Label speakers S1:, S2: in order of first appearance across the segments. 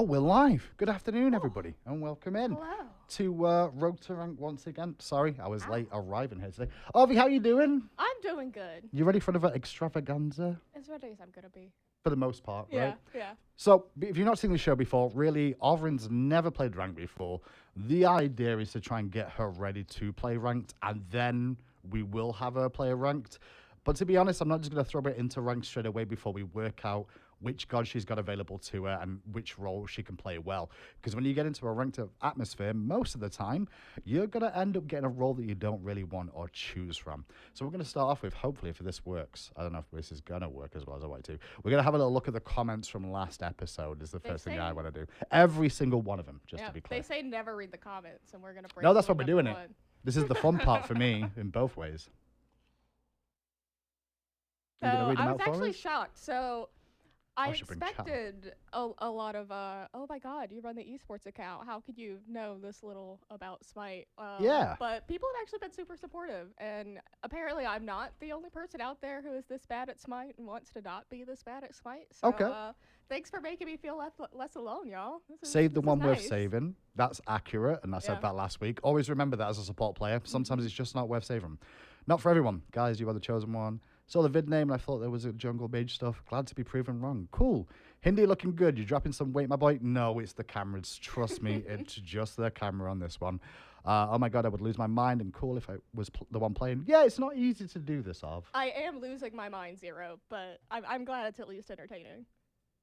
S1: Oh, we're live. Good afternoon, everybody, and welcome in to Road to Rank once again. Sorry, I was late arriving here today. Harvey, how you doing?
S2: I'm doing good.
S1: You ready for another extravaganza?
S2: As ready as I'm gonna be.
S1: For the most part, right?
S2: Yeah.
S1: So, if you've not seen the show before, really, Orvrin's never played ranked before. The idea is to try and get her ready to play ranked, and then we will have her play ranked. But to be honest, I'm not just going to throw it into ranked straight away before we work out which god she's got available to her and which role she can play well. Because when you get into a ranked atmosphere, most of the time, you're going to end up getting a role that you don't really want or choose from. So we're going to start off with, hopefully, if this works. I don't know if this is going to work as well as I want it to. We're going to have a little look at the comments from last episode is the first thing I want to do. Every single one of them, just to be clear.
S2: They say never read the comments, and we're going to break.
S1: No, that's what we're doing it. This is the fun part for me in both ways.
S2: So I was actually shocked. So I expected a lot of, oh my god, you run the esports account. How could you know this little about SMITE?
S1: Yeah.
S2: But people have actually been super supportive. And apparently I'm not the only person out there who is this bad at SMITE and wants to not be this bad at SMITE. So,
S1: okay.
S2: Thanks for making me feel less alone, y'all.
S1: Save the one worth saving. That's accurate. And I said that last week. Always remember that as a support player. Sometimes it's just not worth saving. Not for everyone. Guys, you are the chosen one. Saw the vid name and I thought there was a jungle mage stuff. Glad to be proven wrong. Cool. Hindi looking good. You dropping some weight, my boy? No, it's the cameras. Trust me, it's just the camera on this one. Oh my god, I would lose my mind and cool if I was the one playing. Yeah, it's not easy to do this, Arv.
S2: I am losing my mind, Zero, but I'm glad it's at least entertaining.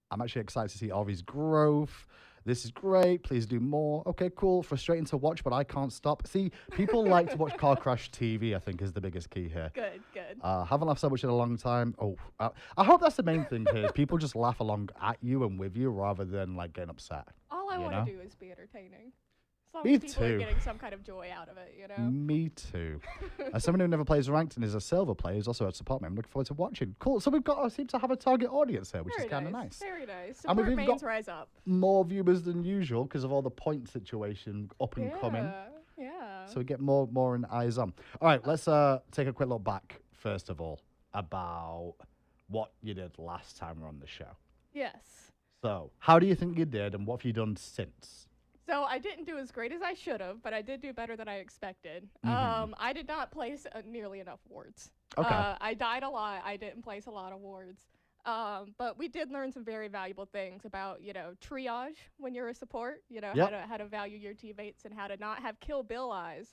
S1: I'm actually excited to see Arvy's growth. This is great. Please do more. Okay, cool. Frustrating to watch, but I can't stop. See, people like to watch Car Crash TV, I think, is the biggest key here.
S2: Good.
S1: Haven't laughed so much in a long time. I hope that's the main thing here, is people just laugh along at you and with you rather than, like, getting upset.
S2: All I want to do is be entertaining. As long
S1: Me
S2: as people
S1: too.
S2: are getting some kind of joy out of it, you know?
S1: Me too. As someone who never plays ranked and is a silver player, who's also a support member, I'm looking forward to watching. Cool. So seem to have a target audience here, which is kind of nice.
S2: Very nice.
S1: And
S2: Support mains rise up.
S1: More viewers than usual because of all the point situation up and coming.
S2: Yeah.
S1: So we get more and eyes on. All right, let's take a quick look back, first of all, about what you did last time we were on the show.
S2: Yes.
S1: So, how do you think you did, and what have you done since?
S2: So I didn't do as great as I should have, but I did do better than I expected. I did not place nearly enough wards.
S1: Okay.
S2: I died a lot. I didn't place a lot of wards. But we did learn some very valuable things about, triage when you're a support, how to value your teammates and how to not have Kill Bill eyes.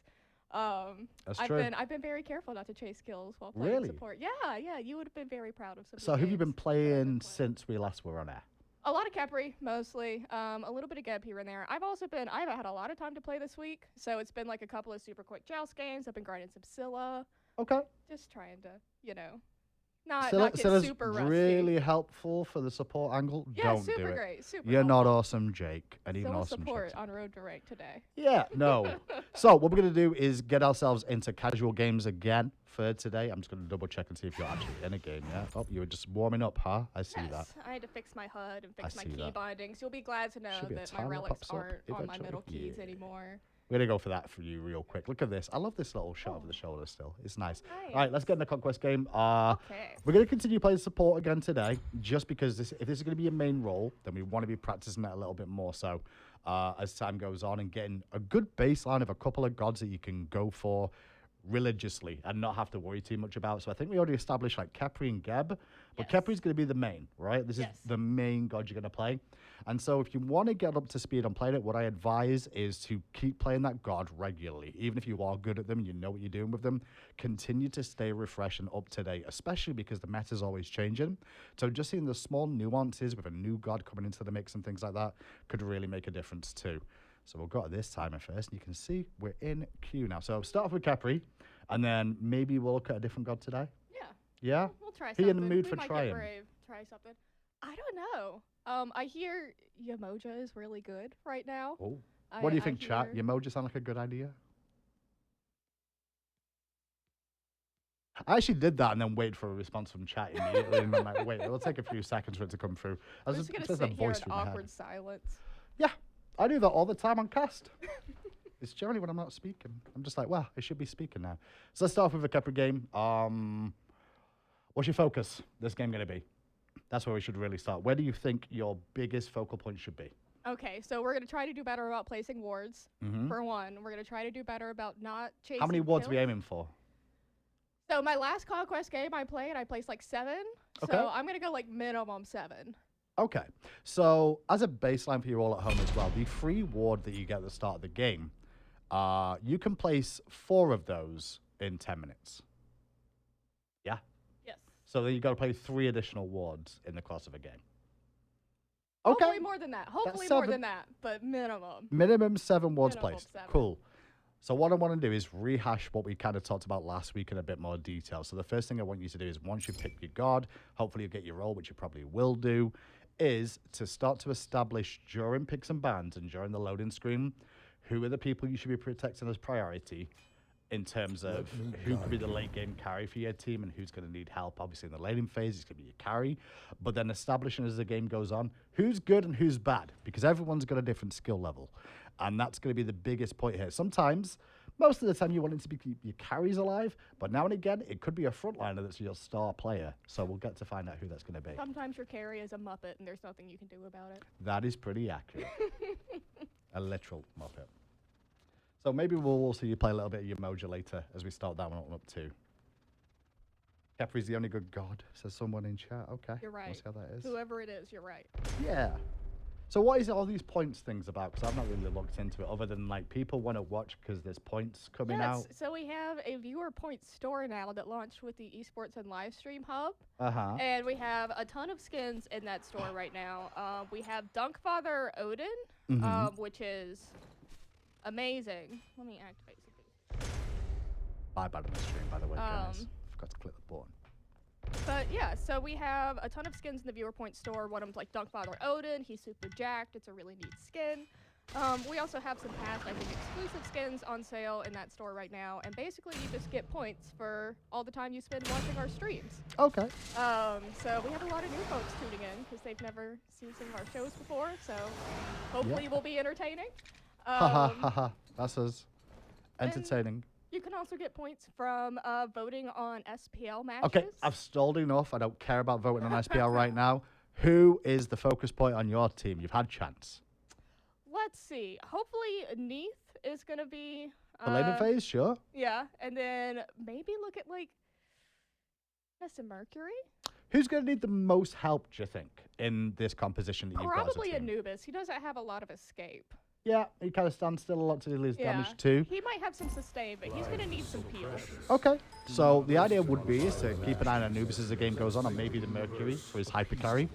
S1: That's true.
S2: I've been very careful not to chase kills while playing support. Yeah, you would have been very proud of some.
S1: So who have you been playing since we last were on air?
S2: A lot of Capri, mostly. A little bit of Geb here and there. I haven't had a lot of time to play this week, so it's been like a couple of super quick joust games. I've been grinding some Scylla.
S1: Okay.
S2: Just trying to, not get super rusty.
S1: Really helpful for the support angle.
S2: Yeah,
S1: Don't
S2: super
S1: do it.
S2: Great. Super
S1: You're
S2: helpful.
S1: not awesome, Jake, and even
S2: Still
S1: awesome
S2: support
S1: Jake.
S2: on Road to Rank today.
S1: Yeah, no. So what we're gonna do is get ourselves into casual games again for today. I'm just gonna double check and see if you're actually in a game. Yeah. Oh, you were just warming up, huh? I see that.
S2: I had to fix my HUD and fix my key bindings. You'll be glad to know that my relics aren't on my middle keys anymore.
S1: We're going to go for that for you real quick. Look at this. I love this little shot over the shoulder still. It's nice. All right, let's get in the Conquest game. We're going to continue playing support again today, just because if this is going to be your main role, then we want to be practicing that a little bit more so as time goes on and getting a good baseline of a couple of gods that you can go for religiously and not have to worry too much about. So I think we already established like Capri and Geb, but Capri's going to be the main, right? This is the main god you're going to play. And so if you want to get up to speed on playing it, what I advise is to keep playing that god regularly. Even if you are good at them and you know what you're doing with them, continue to stay refreshed and up to date, especially because the meta is always changing. So just seeing the small nuances with a new god coming into the mix and things like that could really make a difference too. So we'll go to this timer first, and you can see we're in queue now. So start off with Capri, and then maybe we'll look at a different god today.
S2: Yeah.
S1: Yeah?
S2: We'll try something.
S1: Are you in the mood for
S2: might
S1: trying?
S2: Get brave. Try something. I don't know. I hear Yamoja is really good right now.
S1: Oh. What do you think, chat? Yamoja sound like a good idea? I actually did that and then waited for a response from chat immediately. And I'm like, wait, it'll take a few seconds for it to come through.
S2: I was just going to sit here in awkward silence.
S1: Yeah, I do that all the time on cast. It's generally when I'm not speaking. I'm just like, well, I should be speaking now. So let's start off with a Capri game. What's your focus this game going to be? That's where we should really start. Where do you think your biggest focal point should be?
S2: Okay, so we're going to try to do better about placing wards, for one. We're going to try to do better about not chasing
S1: How many wards
S2: kills.
S1: are we aiming for?
S2: So my last Conquest game I placed like 7.
S1: Okay.
S2: So I'm going to go like minimum 7.
S1: Okay. So as a baseline for you all at home as well, the free ward that you get at the start of the game, you can place 4 of those in 10 minutes. Yeah?
S2: Yes.
S1: So then you've got to play 3 additional wards in the course of a game. Okay.
S2: Hopefully more than that. Hopefully more than that, but minimum.
S1: Minimum 7 wards
S2: Minimum
S1: placed.
S2: 7.
S1: Cool. So what I want to do is rehash what we kind of talked about last week in a bit more detail. So the first thing I want you to do is once you pick your god, hopefully you get your role, which you probably will do, is to start to establish during picks and bans and during the loading screen, who are the people you should be protecting as priority in terms of who could be the late game carry for your team and who's going to need help. Obviously in the laning phase, it's going to be your carry, but then establishing as the game goes on, who's good and who's bad, because everyone's got a different skill level. And that's going to be the biggest point here. Sometimes, most of the time, you want it to be your carries alive, but now and again, it could be a frontliner that's your star player. So we'll get to find out who that's going to be.
S2: Sometimes your carry is a Muppet, and there's nothing you can do about it.
S1: That is pretty accurate. A literal Muppet. So maybe we'll also you play a little bit of your Mojo later as we start that one up too. Capri's the only good god, says someone in chat. Okay.
S2: You're right.
S1: We'll see how that is.
S2: Whoever it is, you're right.
S1: Yeah. So what is all these points things about? Because I've not really looked into it other than like people want to watch because there's points coming out.
S2: So we have a viewer point store now that launched with the Esports and Livestream Hub. And we have a ton of skins in that store right now. We have Dunkfather Odin, which is amazing. Let me activate something.
S1: Bye on the stream, by the way, guys. Forgot to click the button.
S2: But yeah, so we have a ton of skins in the viewer point store. One of them's like Dunkfather Odin. He's super jacked. It's a really neat skin. We also have some past, I think, exclusive skins on sale in that store right now. And basically, you just get points for all the time you spend watching our streams.
S1: Okay.
S2: So we have a lot of new folks tuning in because they've never seen some of our shows before. So hopefully we'll be entertaining.
S1: That's us. Entertaining.
S2: You can also get points from voting on SPL matches.
S1: Okay, I've stalled enough. I don't care about voting on SPL right now. Who is the focus point on your team? You've had chance.
S2: Let's see. Hopefully, Neath is going to be...
S1: the laning phase, sure.
S2: Yeah, and then maybe look at, like, Nessa Mercury?
S1: Who's going to need the most help, do you think, in this composition that you've got as a
S2: Probably
S1: team?
S2: Anubis. He doesn't have a lot of escape.
S1: Yeah, he kind of stands still a lot to do his damage too.
S2: He might have some sustain, but he's going to need some peel.
S1: Okay, so the idea would be is to keep an eye on Anubis as the game goes on, and maybe the Mercury for his hyper carry.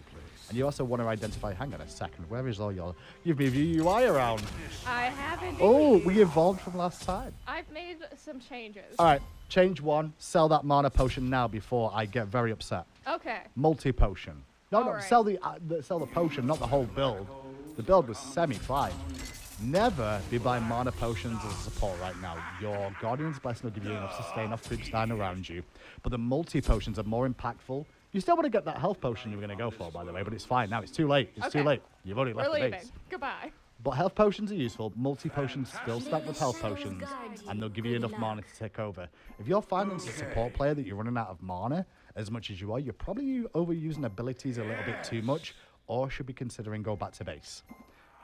S1: And you also want to identify, hang on a second, where is all your... You've moved your UI around.
S2: I haven't.
S1: Oh, we evolved from last time.
S2: I've made some changes.
S1: All right, change 1, sell that mana potion now before I get very upset.
S2: Okay.
S1: Multi-potion. No,
S2: All right.
S1: sell the potion, not the whole build. The build was semi-fine. Never be buying mana potions as a support right now. Your Guardian's Blessing will give you enough sustain off creeps down around you. But the multi-potions are more impactful. You still want to get that health potion you were going to go for, by the way, but it's fine now. It's too late. It's too late. You've already left the base.
S2: Goodbye.
S1: But health potions are useful. Multi-potions still stack with health potions, and they'll give you enough mana to take over. If you're finding as a support player that you're running out of mana as much as you are, you're probably overusing abilities a little bit too much, or should be considering go back to base.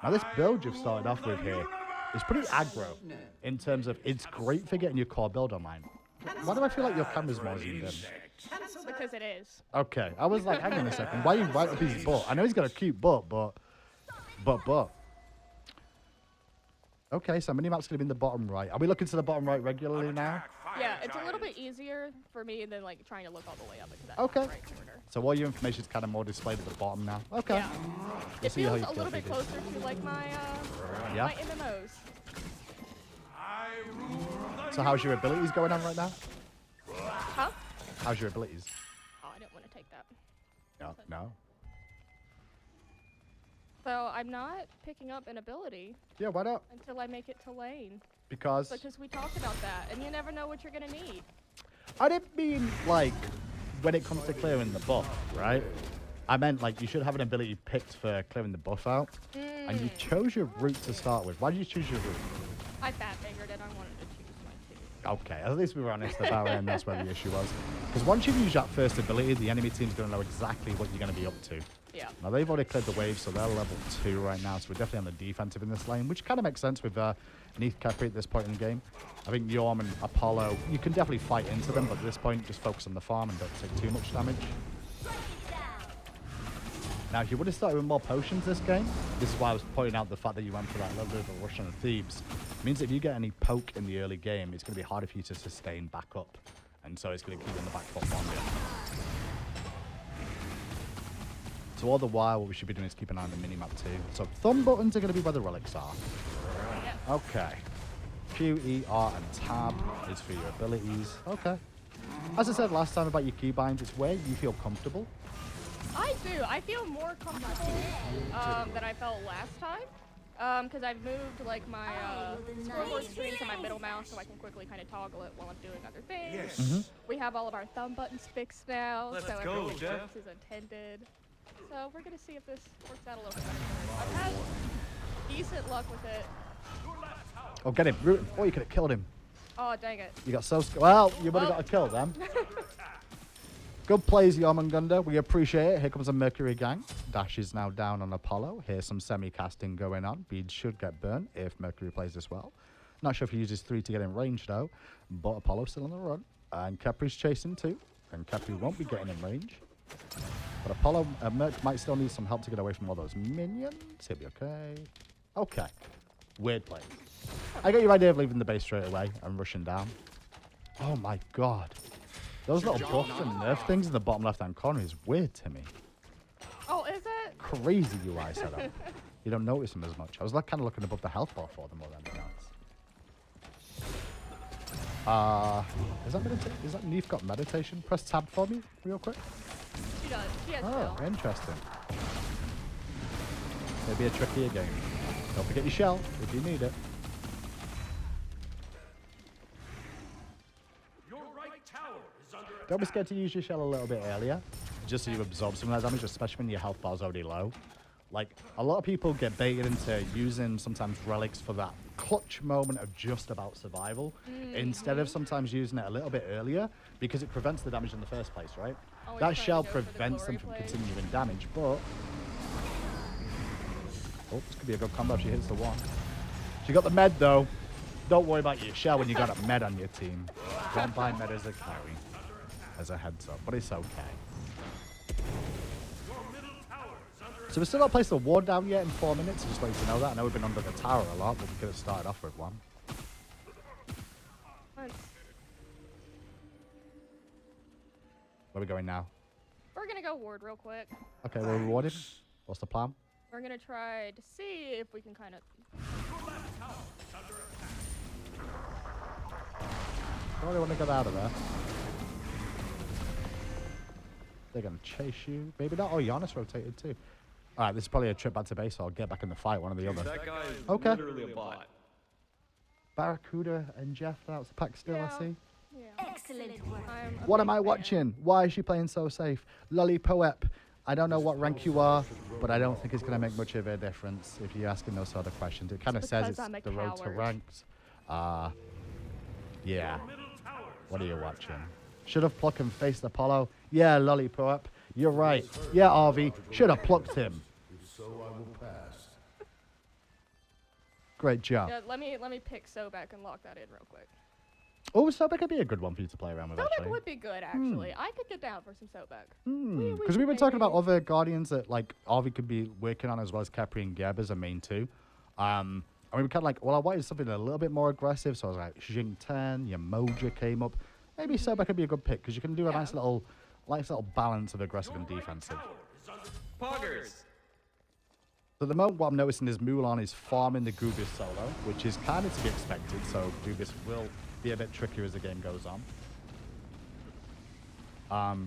S1: Now, this build you've started off with here is pretty aggro in terms of it's great for getting your core build online. Why do I feel like your camera's more zoomed in?
S2: Because it is.
S1: Okay, I was like, hang on a second. Why are you right up his butt? I know he's got a cute butt, but. Okay, so minimap's going to be in the bottom right. Are we looking to the bottom right regularly now?
S2: Yeah, it's a little bit easier for me than like trying to look all the way up into that
S1: Okay.
S2: right corner.
S1: So all your information is kind of more displayed at the bottom now. Okay.
S2: Yeah. It feels a little bit closer to like my my MMOs.
S1: So how's your abilities going on right now?
S2: Huh?
S1: How's your abilities?
S2: Oh, I didn't want to take that.
S1: No.
S2: So I'm not picking up an ability.
S1: Yeah, why not?
S2: Until I make it to lane.
S1: Because
S2: we talked about that, and you never know what you're gonna need.
S1: I didn't mean like when it comes to clearing the buff, right? I meant like you should have an ability picked for clearing the buff out, and you chose your route to start with. Why did you choose your route?
S2: I fat fingered it. I wanted to choose my two.
S1: Okay, at least we were honest about it, and that's where the issue was. Because once you've used that first ability, the enemy team's going to know exactly what you're going to be up to.
S2: Yeah.
S1: Now, they've already cleared the wave, so they're level 2 right now, so we're definitely on the defensive in this lane, which kind of makes sense with Neath Capri at this point in the game. I think Yorm and Apollo, you can definitely fight into them, but at this point, just focus on the farm and don't take too much damage. Now, if you would have started with more potions this game, this is why I was pointing out the fact that you went for that little bit of a rush on the Thebes. It means if you get any poke in the early game, it's going to be harder for you to sustain back up. And so it's going to keep you on the back foot longer. So all the while, what we should be doing is keep an eye on the minimap too. So thumb buttons are going to be where the relics are. Okay. Q, E, R, and tab is for your abilities. Okay. As I said last time about your keybinds, it's where you feel comfortable.
S2: I do. I feel more comfortable than I felt last time. Because I've moved like my scoreboard screen to my middle mouse so I can quickly kind of toggle it while I'm doing other things.
S3: Yes.
S2: We have all of our thumb buttons fixed now,
S3: Let's
S2: so
S3: go,
S2: everything
S3: Jeff.
S2: works as intended. So we're gonna see if this works out a little bit better. I've had decent luck with it.
S1: Oh, get him. Root him. Oh, you could have killed him.
S2: Oh, dang it.
S1: You got so scared. Well, you would have got a kill then. Good plays, Yarmunganda. We appreciate it. Here comes a Mercury gang. Dash is now down on Apollo. Here's some semi-casting going on. Beads should get burnt if Mercury plays this well. Not sure if he uses 3 to get in range, though. But Apollo's still on the run. And Capri's chasing, too. And Capri won't be getting in range. But Apollo, Merc might still need some help to get away from all those minions. He'll be okay. Okay. Weird play. I got your idea of leaving the base straight away and rushing down. Oh, my God. Those little buff and nerf things in the bottom left-hand corner is weird to me.
S2: Oh, is it?
S1: Crazy UI setup. You don't notice them as much. I was like kind of looking above the health bar for them more than anything else. Is that Neath got meditation? Press tab for me real quick.
S2: She does. She has
S1: Oh,
S2: skill.
S1: interesting. Maybe a trickier game. Don't forget your shell if you need it. Don't be scared to use your shell a little bit earlier, just so you absorb some of that damage, especially when your health bar's already low. Like, a lot of people get baited into using sometimes relics for that clutch moment of just about survival, instead of sometimes using it a little bit earlier, because it prevents the damage in the first place, right?
S2: Always
S1: That
S2: trying to
S1: shell
S2: go for the
S1: prevents them
S2: glory
S1: from
S2: play.
S1: continuing damage, but... Oh, this could be a good combo if she hits the one. She got the med, though. Don't worry about your shell when you got a med on your team. Don't buy med as a carry. As a heads up, but it's okay. So we're still not placed a ward down yet in 4 minutes, just let you know that. I know we've been under the tower a lot, but we could have started off with one.
S2: Nice.
S1: Where are we going now?
S2: We're gonna go ward real quick.
S1: Okay, we're rewarded. What's the plan?
S2: We're gonna try to see if we can kind of...
S1: I really want to get out of there. They're going to chase you. Maybe not. Oh, Giannis rotated too. All right, this is probably a trip back to base, so I'll get back in the fight, one or the other.
S3: That guy is
S1: Okay.
S3: literally a bot.
S1: Barracuda and Jeff, that's the pack still,
S2: Yeah.
S1: I see.
S2: Yeah.
S4: Excellent work.
S2: I'm a
S1: What
S2: big
S1: am I
S2: fan.
S1: watching? Why is she playing so safe? Lolly Poep. I don't know what rank you are, but I don't think it's going to make much of a difference if you're asking those sort of questions. It kind of says
S2: because
S1: it's
S2: I'm a
S1: the road to
S2: coward.
S1: ranks. Yeah. What are you watching? Should have plucked and faced Apollo. Yeah, Lolly Poep. You're right. Yeah, Harvey. Should have plucked him.
S5: So I will pass.
S1: Great job.
S2: Yeah, let me pick Sobek and lock that in real quick.
S1: Oh, Sobek could be a good one for you to play around with,
S2: Sobek
S1: actually.
S2: would be good, actually. I could get down for some Sobek.
S1: Because we've been talking about
S2: maybe-
S1: other Guardians that, like, Harvey could be working on, as well as Capri and Geb as a main two. And we were kind of like, well, I wanted something a little bit more aggressive, so I was like, Xing 10, your Moja came up. Maybe Sobek could be a good pick, because you can do a nice little balance of aggressive and defensive.
S3: Poggers.
S1: So at the moment, what I'm noticing is Mulan is farming the Goobis solo, which is kind of to be expected, so Goobis will be a bit trickier as the game goes on.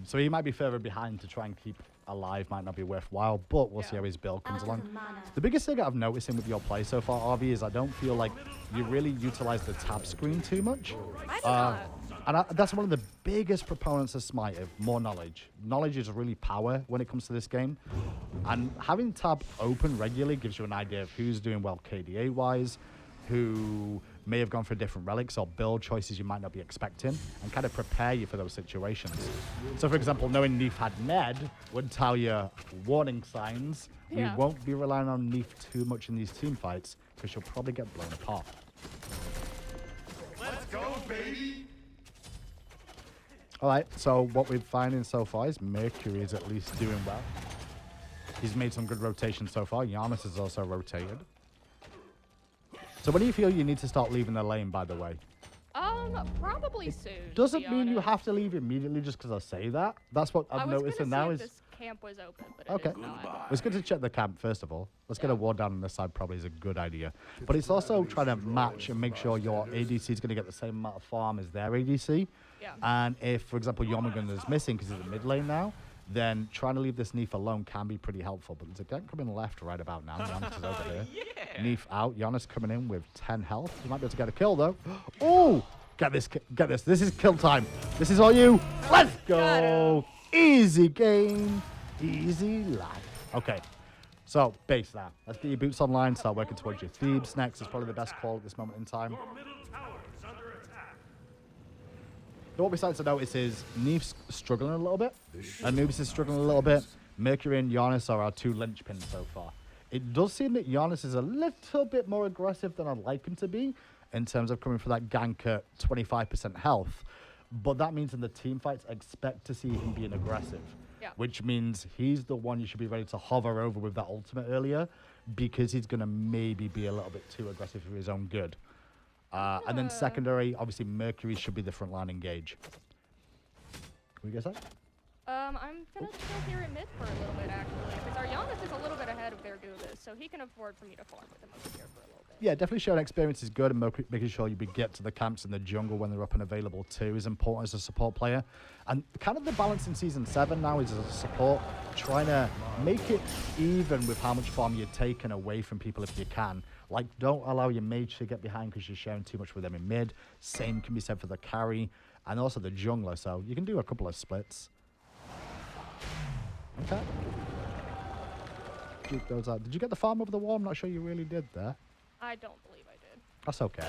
S1: So he might be further behind to try and keep alive, might not be worthwhile, but we'll see how his build comes along. The biggest thing I've noticed with your play so far, RV, is I don't feel like you really utilize the tab screen too much.
S2: I do not.
S1: And that's one of the biggest proponents of SMITE, of more knowledge. Knowledge is really power when it comes to this game. And having tab open regularly gives you an idea of who's doing well KDA-wise, who may have gone for different relics or build choices you might not be expecting, and kind of prepare you for those situations. So, for example, knowing Neef had Ned would tell you warning signs. We won't be relying on Neef too much in these team fights, because you'll probably get blown apart.
S5: Let's go, baby!
S1: All right, so what we're finding so far is Mercury is at least doing well. He's made some good rotations so far. Giannis has also rotated. So when do you feel you need to start leaving the lane, by the way?
S2: Probably soon.
S1: Doesn't mean you have to leave immediately just because I say that. That's what I'm noticing now is...
S2: this camp was open, but
S1: okay.
S2: it is not.
S1: It's good to check the camp, first of all. Let's get a ward down on this side probably is a good idea. But it's also trying to match and make sure your ADC is going to get the same amount of farm as their ADC.
S2: Yeah.
S1: And if, for example, Yomagun is missing because he's in mid lane now, then trying to leave this Neef alone can be pretty helpful. But there's a gank coming left right about now. Giannis is over here.
S3: Yeah.
S1: Neef out. Giannis coming in with 10 health. He might be able to get a kill, though. Oh! Get this. Get this. This is kill time. This is all you. Let's go. Easy game. Easy life. Okay. So, base now. Let's get your boots online. Start working towards your Thebes next. It's probably the best call at this moment in time. So what we're starting to notice is Neef's struggling a little bit. Anubis is struggling a little bit. Mercury and Giannis are our two linchpins so far. It does seem that Giannis is a little bit more aggressive than I'd like him to be in terms of coming for that gank at 25% health. But that means in the team fights, expect to see him being aggressive.
S2: Yeah.
S1: Which means he's the one you should be ready to hover over with that ultimate earlier, because he's going to maybe be a little bit too aggressive for his own good. And then secondary, obviously Mercury should be the front line engage. Can we guess that?
S2: I'm gonna chill here in mid for a little bit actually, because our Giannis is a little bit ahead of their Gulas, so he can afford for me to farm with him over here for a little bit.
S1: Yeah, definitely showing experience is good, and making sure you get to the camps in the jungle when they're up and available too is important as a support player. And kind of the balance in Season 7 now is as a support, trying to make it even with how much farm you're taking away from people if you can. Like, don't allow your mage to get behind because you're sharing too much with them in mid. Same can be said for the carry and also the jungler, so you can do a couple of splits. Okay. Duke those out. Did you get the farm over the wall? I'm not sure you really did there.
S2: I don't believe I did.
S1: That's okay.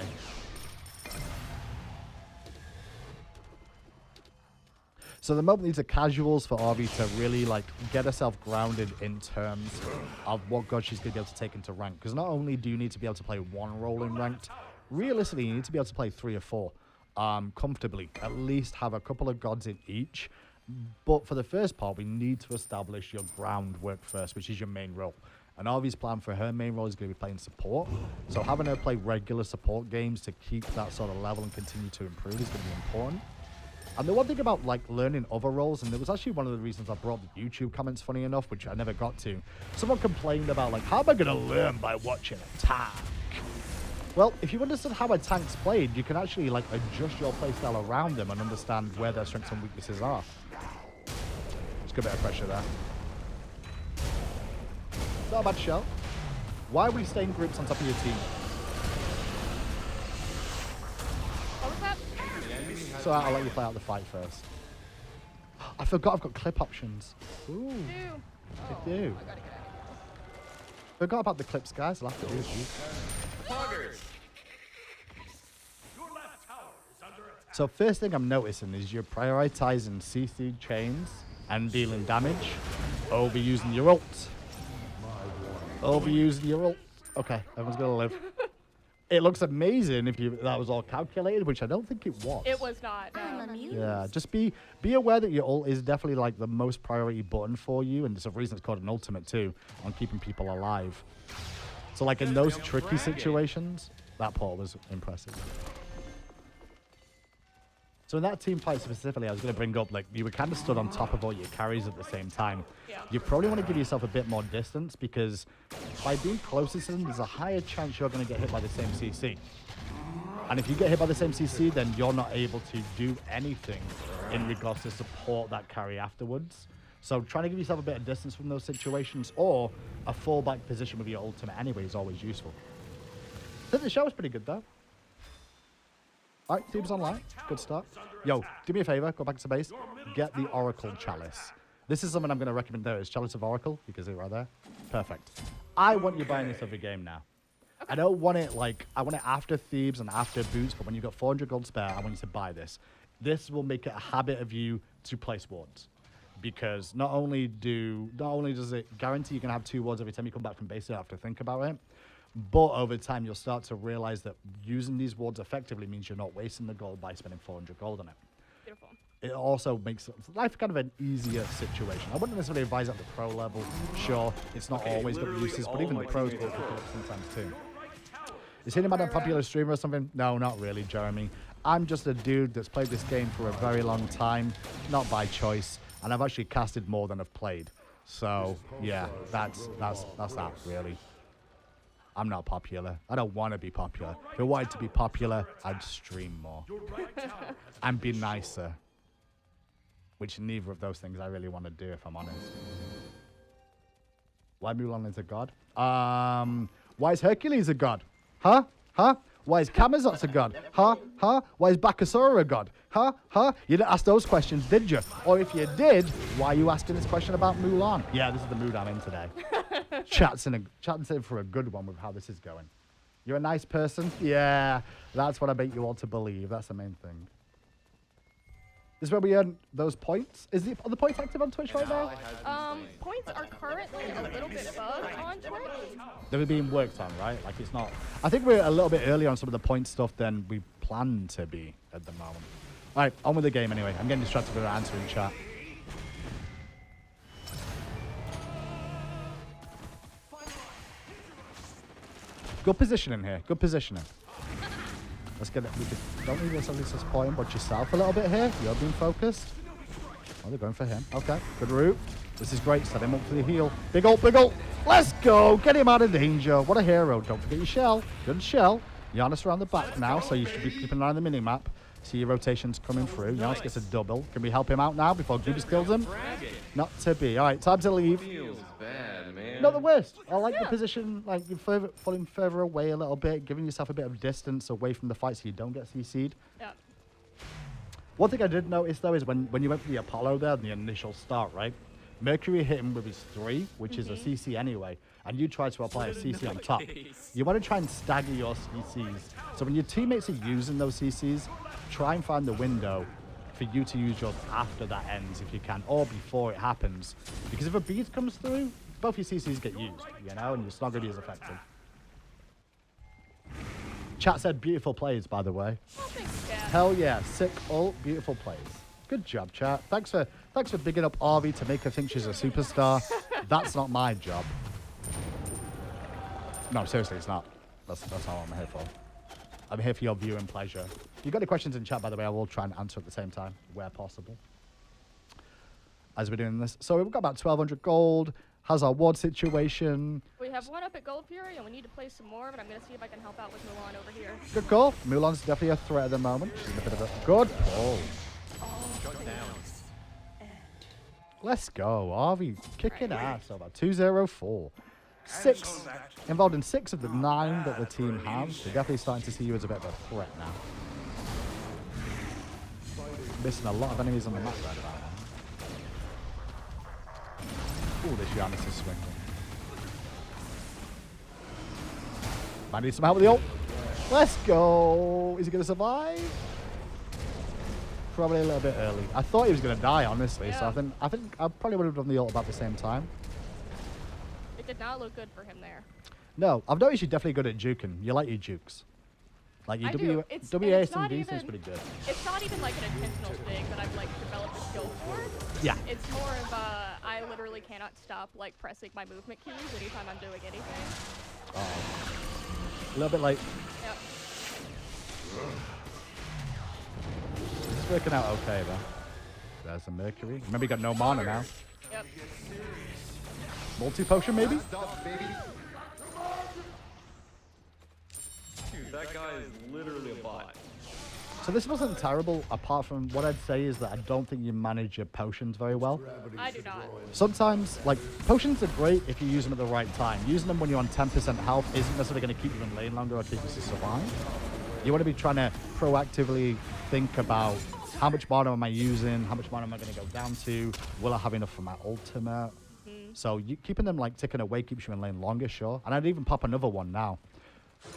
S1: So the moment these are casuals for Harvey to really like get herself grounded in terms of what god she's going to be able to take into rank. Because not only do you need to be able to play one role in ranked, realistically you need to be able to play 3 or 4 comfortably. At least have a couple of gods in each. But for the first part, we need to establish your groundwork first, which is your main role. And Harvey's plan for her main role is going to be playing support. So having her play regular support games to keep that sort of level and continue to improve is going to be important. And the one thing about like learning other roles, and it was actually one of the reasons I brought the YouTube comments, funny enough, which I never got to. Someone complained about like, how am I going to learn by watching a tank? Well, if you understand how a tank's played, you can actually like adjust your playstyle around them and understand where their strengths and weaknesses are. It's a good bit of pressure there. Not a bad shot. Why are we staying groups on top of your team?
S2: What was that?
S1: So I'll let you play out the fight first. I forgot I've got clip options. Ooh.
S2: Oh,
S1: I do.
S2: I gotta get out of here.
S1: Forgot about the clips, guys. I'll have to do it.
S3: Poggers.
S1: So first thing I'm noticing is you're prioritizing CC chains and dealing damage. Overusing your ult. Overusing your ult. Okay, everyone's gonna live. It looks amazing if that was all calculated, which I don't think it was.
S2: It was not. No.
S1: Yeah, just be aware that your ult is definitely like the most priority button for you, and there's a reason it's called an ultimate too, on keeping people alive. So like in those tricky situations, that part was impressive. So in that team fight specifically, I was going to bring up, like, you were kind of stood on top of all your carries at the same time.
S2: Yeah.
S1: You probably want to give yourself a bit more distance, because by being closest to them, there's a higher chance you're going to get hit by the same CC. And if you get hit by the same CC, then you're not able to do anything in regards to support that carry afterwards. So trying to give yourself a bit of distance from those situations, or a fallback position with your ultimate anyway, is always useful. I think the show was pretty good, though. All right, Thebes online. Good start. Yo, do me a favor. Go back to base. Get the Oracle Chalice. This is something I'm going to recommend there. It's Chalice of Oracle. You can see it right there. Perfect. I want you buying this every game now. I don't want it like, I want it after Thebes and after Boots, but when you've got 400 gold spare, I want you to buy this. This will make it a habit of you to place wards. Because not only does it guarantee you're going to have 2 wards every time you come back from base, you don't have to think about it, but over time you'll start to realize that using these wards effectively means you're not wasting the gold by spending 400 gold on it.
S2: Beautiful. It
S1: also makes life kind of an easier situation. I wouldn't necessarily advise at the pro level. Sure, it's not always got uses, but even the pros will pick it up sometimes too. Is Hinduman a popular streamer or something? No, not really, Jeremy. I'm just a dude that's played this game for a very long time, not by choice, and I've actually casted more than I've played. So yeah, that's that really. I'm not popular. I don't want to be popular. If I wanted to be popular, I'd stream more and be nicer. Which neither of those things I really want to do, if I'm honest. Why Mulan is a god? Why is Hercules a god? Huh? Huh? Why is Camazotz a god? Huh? Huh? Why is Bakasura a god? Huh? Huh? You didn't ask those questions, did you? Or if you did, why are you asking this question about Mulan? Yeah, this is the mood I'm in today. Chatting in for a good one with how this is going. You're a nice person? Yeah, that's what I bet you all to believe. That's the main thing. This is where we earn those points. Are the points active on Twitch right now?
S2: Points are currently a little bit bugged on Twitch.
S1: They're being worked on, right? Like it's not. I think we're a little bit early on some of the point stuff than we plan to be at the moment. All right, on with the game anyway. I'm getting distracted with our answering chat. Good positioning here. Good positioning. Let's get it. Don't need necessarily support him, but yourself a little bit here. You're being focused. Oh, they're going for him. Okay, good route. This is great. Set him up for the heal. Big ult, big ult. Let's go. Get him out of danger. What a hero. Don't forget your shell. Good shell. Giannis around the back now, so you should be keeping an eye on the mini-map. See your rotations coming through. Giannis gets a double. Can we help him out now before Goobus kills him? Not to be. All right, time to leave.
S3: Feels bad, man.
S1: Not the worst. I like the position, like you're falling further away a little bit, giving yourself a bit of distance away from the fight so you don't get CC'd.
S2: Yeah.
S1: One thing I did notice though is when you went for the Apollo there in the initial start, right? Mercury hit him with his 3, which is a CC anyway, and you tried to apply a CC on top. You want to try and stagger your CCs. So when your teammates are using those CCs, try and find the window for you to use yours after that ends if you can, or before it happens. Because if a beat comes through, both your CCs get used, you know, and it's not going to be as effective. Chat said beautiful plays, by the way.
S2: Oh, thanks, Chat.
S1: Hell yeah, sick ult, beautiful plays. Good job, chat. Thanks for bigging up Harvey to make her think she's a superstar. That's not my job. No, seriously, it's not. That's not what I'm here for. I'm here for your viewing pleasure. If you've got any questions in chat, by the way, I will try and answer at the same time, where possible. As we're doing this. So we've got about 1,200 gold. How's our ward situation?
S2: We have one up at Gold Fury, and we need to play some more, but I'm going to see if I can help out with Mulan over here.
S1: Good call. Mulan's definitely a threat at the moment. She's in a bit of a good pull. Let's go. Harvey kicking ass over 204. 6. Involved in 6 of the 9 that the team has. They're definitely starting to see you as a bit of a threat now. Missing a lot of enemies on the map right about now. Ooh, this Giannis is swinging. Might need some help with the ult. Let's go. Is he going to survive? Probably a little bit early. I thought he was going to die, honestly. Yeah. So I think I probably would have done the ult about the same time.
S2: It did not look good for him there.
S1: No, I've noticed you're definitely good at juking. You like your jukes. Like your WAS and D seems pretty good.
S2: It's not even like an intentional thing that I've like developed a skill for.
S1: Yeah.
S2: It's more of I literally cannot stop like pressing my movement keys anytime I'm doing anything.
S1: Uh-oh. A little bit late.
S2: Yep.
S1: It's working out okay though. There's a Mercury. Remember you got no mana now.
S2: Yep.
S1: Multi-potion maybe?
S3: Dude, that guy is literally a bot.
S1: So this wasn't terrible, apart from what I'd say is that I don't think you manage your potions very well.
S2: I do not.
S1: Sometimes, like, potions are great if you use them at the right time. Using them when you're on 10% health isn't necessarily going to keep you in lane longer or keep you to survive. You want to be trying to proactively think about how much mana am I using, how much mana am I going to go down to, will I have enough for my ultimate? So keeping them like ticking away keeps you in lane longer, sure. And I'd even pop another one now.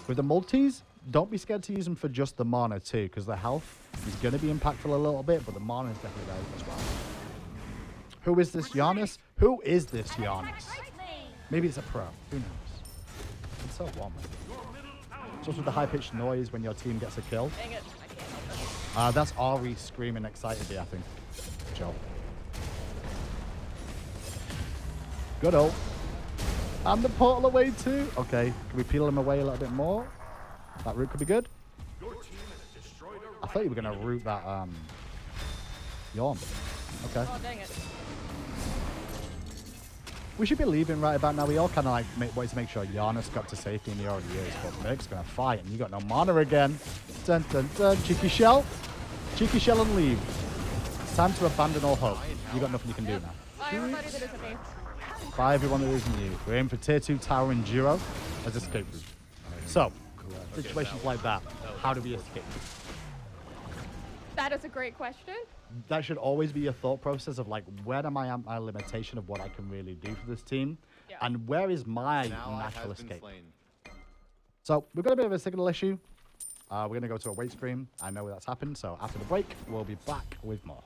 S1: With the multis, don't be scared to use them for just the mana too, because the health is going to be impactful a little bit, but the mana is definitely there as well. Who is this Giannis? Who is this Giannis? Maybe it's a pro. Who knows? It's so warm. Just with the high-pitched noise when your team gets a kill.
S2: Dang it. I can't help it.
S1: That's Ari screaming excitedly, I think. Joe. Good ult. And the portal away too. Okay, can we peel him away a little bit more? That route could be good. I thought you were going to root that Yawn. Okay.
S2: Oh, dang it.
S1: We should be leaving right about now. We all kind of like wanted to make sure Giannis got to safety, and he already is. But Mick's going to fight, and you got no mana again. Dun, dun, dun. Cheeky shell. Cheeky shell and leave. It's time to abandon all hope. You got nothing you can do now.
S2: Bye, everybody that isn't me.
S1: Bye, everyone that isn't you. We're aiming for tier 2 tower Enduro as escape route. So, situations like that, how do we escape?
S2: That is a great question.
S1: That should always be your thought process of like, where am I at my limitation of what I can really do for this team?
S2: Yeah.
S1: And where is my natural escape? So we've got a bit of a signal issue. We're going to go to a wait screen. I know that's happened. So after the break, we'll be back with more.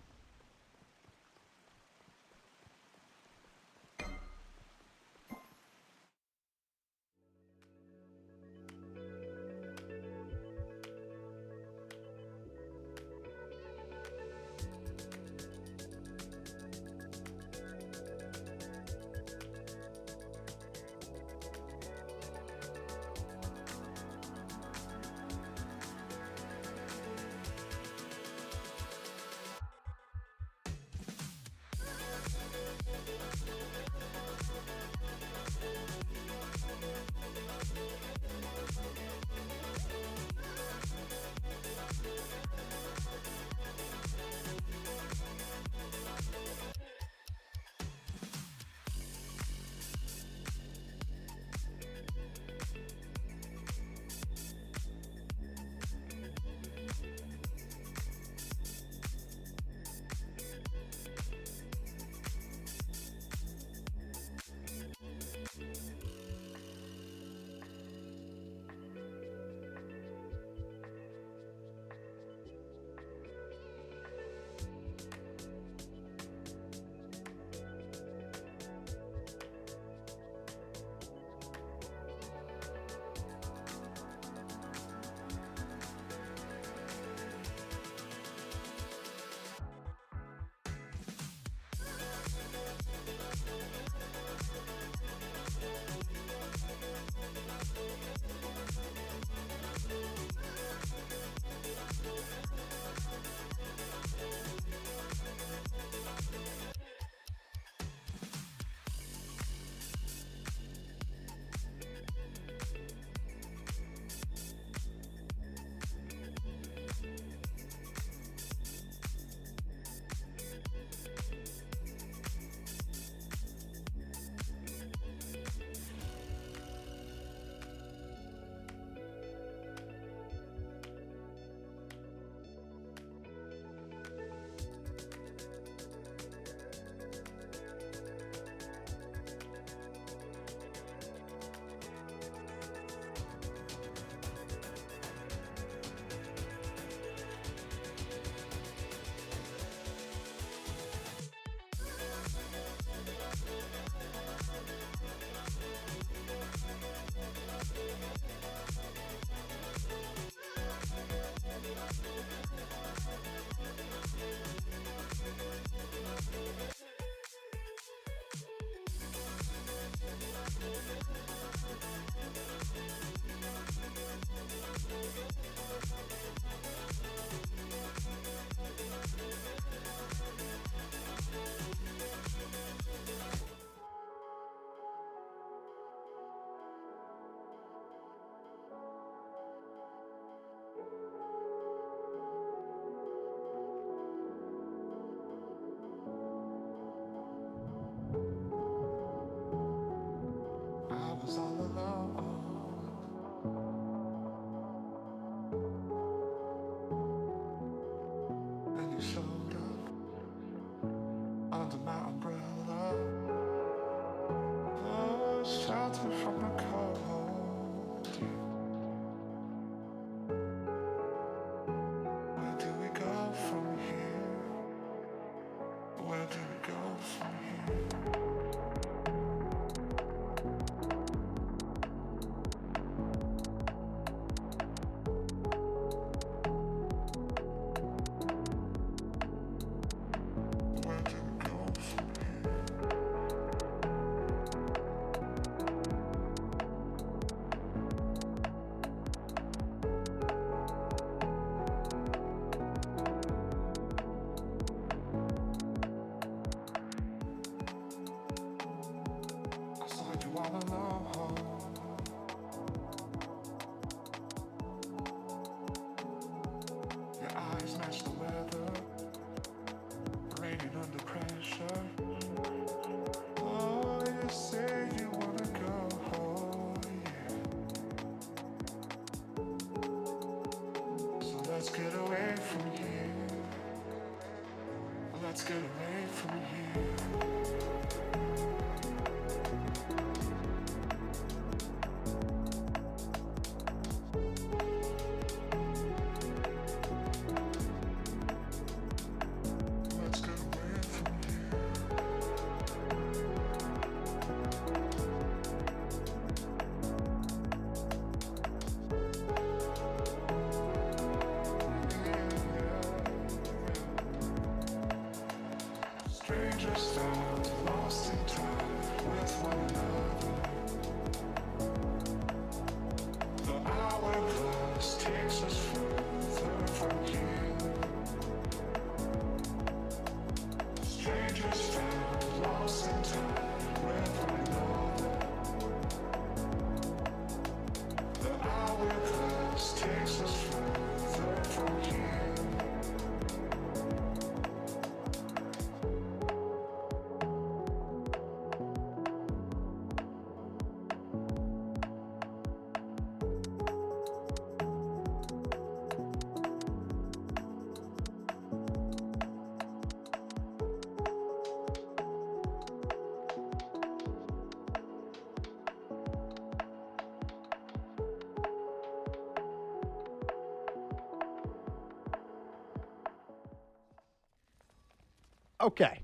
S5: Let's get away from here. Let's get away from here. Let's get away from here. Strangers stand lost in time with one another. The hourglass takes us further from here. Strangers stand lost in time with one another. The hourglass takes us further from here.
S1: Okay,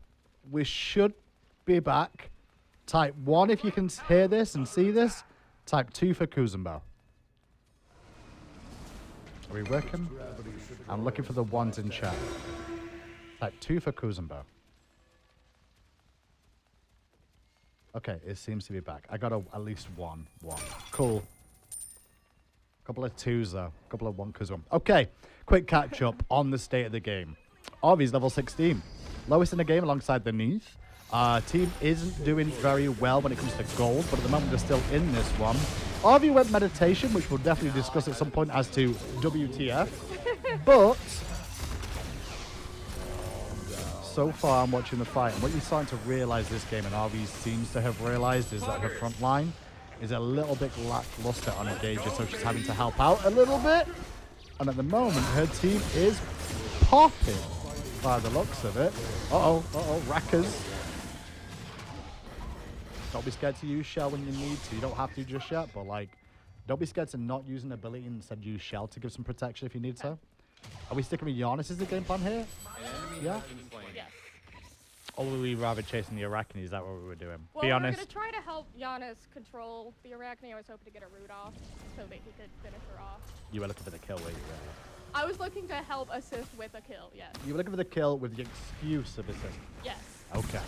S1: we should be back. Type 1 if you can hear this and see this. Type 2 for Kuzumbo. Are we working? I'm looking for the ones in chat. Type 2 for Kuzumbo. Okay, it seems to be back. I got at least one. Cool. Couple of 2s though. Couple of 1 Kuzumbo. Okay, quick catch up on the state of the game. Harvey's level 16. Lowest in the game alongside the Neath. Team isn't doing very well when it comes to gold, but at the moment they're still in this one. Harvey went meditation, which we'll definitely discuss at some point as to WTF. But so far I'm watching the fight, and what you're starting to realize this game, and Harvey seems to have realized, is that her front line is a little bit lackluster on engager, so she's having to help out a little bit. And at the moment, her team is popping by the looks of it. Rackers. Don't be scared to use shell when you need to. You don't have to just yet, but like, don't be scared to not use an ability and instead use shell to give some protection if you need to. Are we sticking with Giannis as the game plan here? Yeah?
S2: Yes.
S1: Or were we rather chasing the Arachne? Is that what we were doing?
S2: Well,
S1: be
S2: we're
S1: honest.
S2: going to try to help Giannis control the Arachne. I was hoping to get a root off so that he could finish her off.
S1: You were looking for the kill, were you?
S2: I was looking to help assist with a kill, yes.
S1: You were looking for the kill with the excuse of assist.
S2: Yes.
S1: Okay.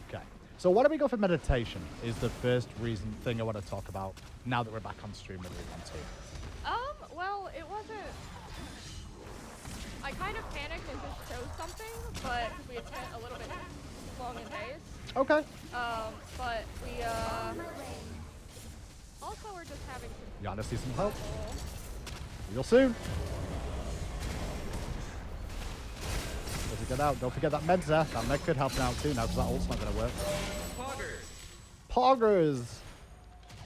S1: Okay. So why don't we go for meditation is the first thing I want to talk about now that we're back on stream with League 2.
S2: Well, it wasn't... I kind of panicked and just chose something, but we had spent a little bit long in days.
S1: Okay.
S2: But we, also we're just having to...
S1: Giannis needs some help. Real soon. Does it get out? Don't forget that med's there. That med could help now too now because that ult's not going to work. Poggers!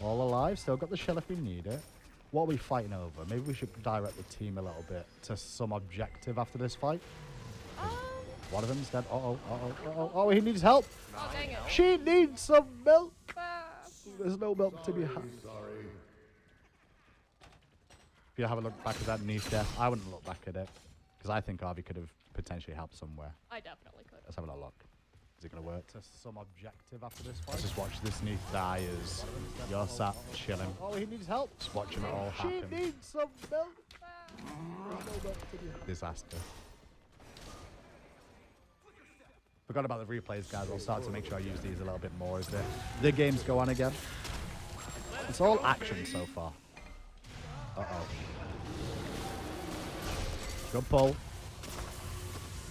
S1: All alive. Still got the shell if we need it. What are we fighting over? Maybe we should direct the team a little bit to some objective after this fight. One of them's dead. Oh, he needs help.
S2: Oh, dang it.
S1: She needs some milk. There's no milk to be had. If you have a look back at that Neath death, I wouldn't look back at it because I think Harvey could have potentially helped somewhere.
S2: I definitely could.
S1: Let's have a look. Is it going to work? To some objective after this fight? Just watch this Neath die as you're sat chilling. Oh, he needs help. Just watching it all happen. She needs some milk. Disaster. Forgot about the replays, guys. I'll start to make sure I use these a little bit more as the games go on again. It's all action so far. Uh-oh. Good pull.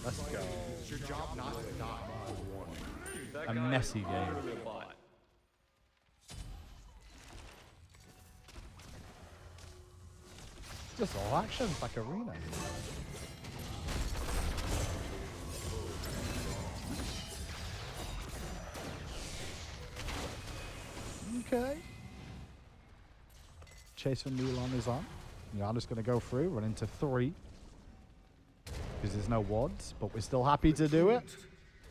S1: Let's go.
S3: It's your job not to die.
S1: A messy game. Just all action, it's like arena. Okay. Chase for Mulan is on. Giannis going to go through, run into 3. Because there's no wards, but we're still happy to do it.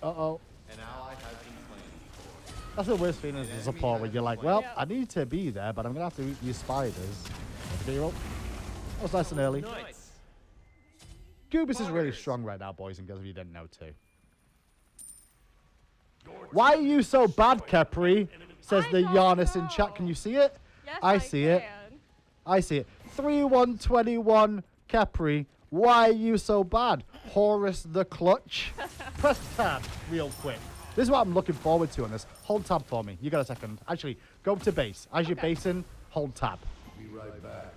S1: Uh-oh.
S3: An ally has been slain.
S1: That's the worst feeling as a support when you're like, well, I need to be there, but I'm going to have to use spiders. Get your ult. That was nice and early.
S3: Nice.
S1: Goobus is really strong right now, boys and girls, if you didn't know too. Why are you so bad, Capri? Says the Giannis in chat. Can you see it?
S2: Yes,
S1: I see it. I see it. 3-1-21 Capri. Why are you so bad? Horus the Clutch. Press tab real quick. This is what I'm looking forward to on this. Hold tab for me. You got a second. Actually, go to base. As you're basing, hold tab.
S5: Be right back.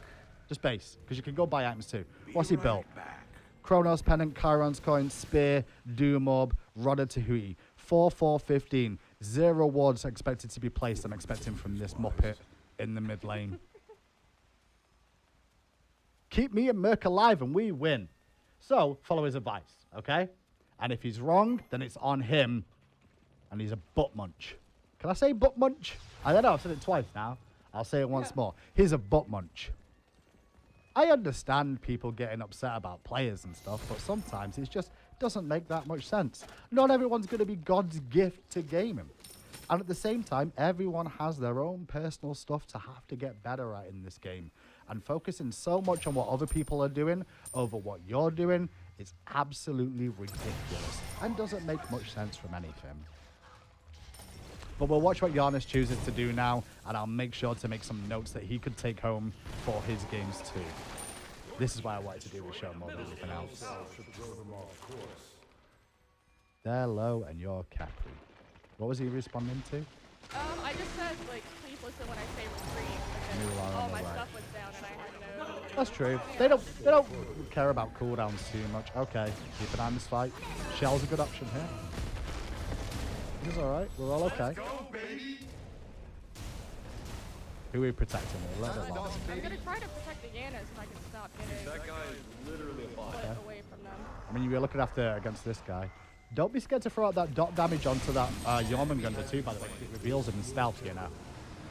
S1: Just base, because you can go buy items too. What's he
S5: Be
S1: built?
S5: right back.
S1: Chronos Pennant, Chiron's Coin, Spear, Doom Orb, Rodder Tahui. 4-4-15. 0 wards expected to be placed. I'm expecting from this Muppet in the mid lane. Keep me and Merc alive and we win. So, follow his advice, okay? And if he's wrong, then it's on him. And he's a butt munch. Can I say butt munch? I don't know, I've said it twice now. I'll say it once more. He's a butt munch. I understand people getting upset about players and stuff, but sometimes it just doesn't make that much sense. Not everyone's going to be God's gift to gaming. And at the same time, everyone has their own personal stuff to have to get better at in this game. And focusing so much on what other people are doing over what you're doing is absolutely ridiculous and doesn't make much sense from anything. But we'll watch what Giannis chooses to do now, and I'll make sure to make some notes that he could take home for his games too. This is why I wanted to do the show more than anything else. They're low and you're Capri. What was he responding to?
S2: I just said, like, please listen when I say retreat, because all my stuff was down and I had no...
S1: That's true. They don't care about cooldowns too much. Okay, keep an eye on this fight. Shell's a good option here. This is alright. We're all okay. Who are we protecting? We'll let it lost.
S2: I'm going to try to protect the Yanis if I can stop getting
S3: That guy is literally a bot.
S2: away from them.
S1: I mean, you're looking after against this guy. Don't be scared to throw out that dot damage onto that Jormungandr too, by the way. It reveals him in stealth, you know.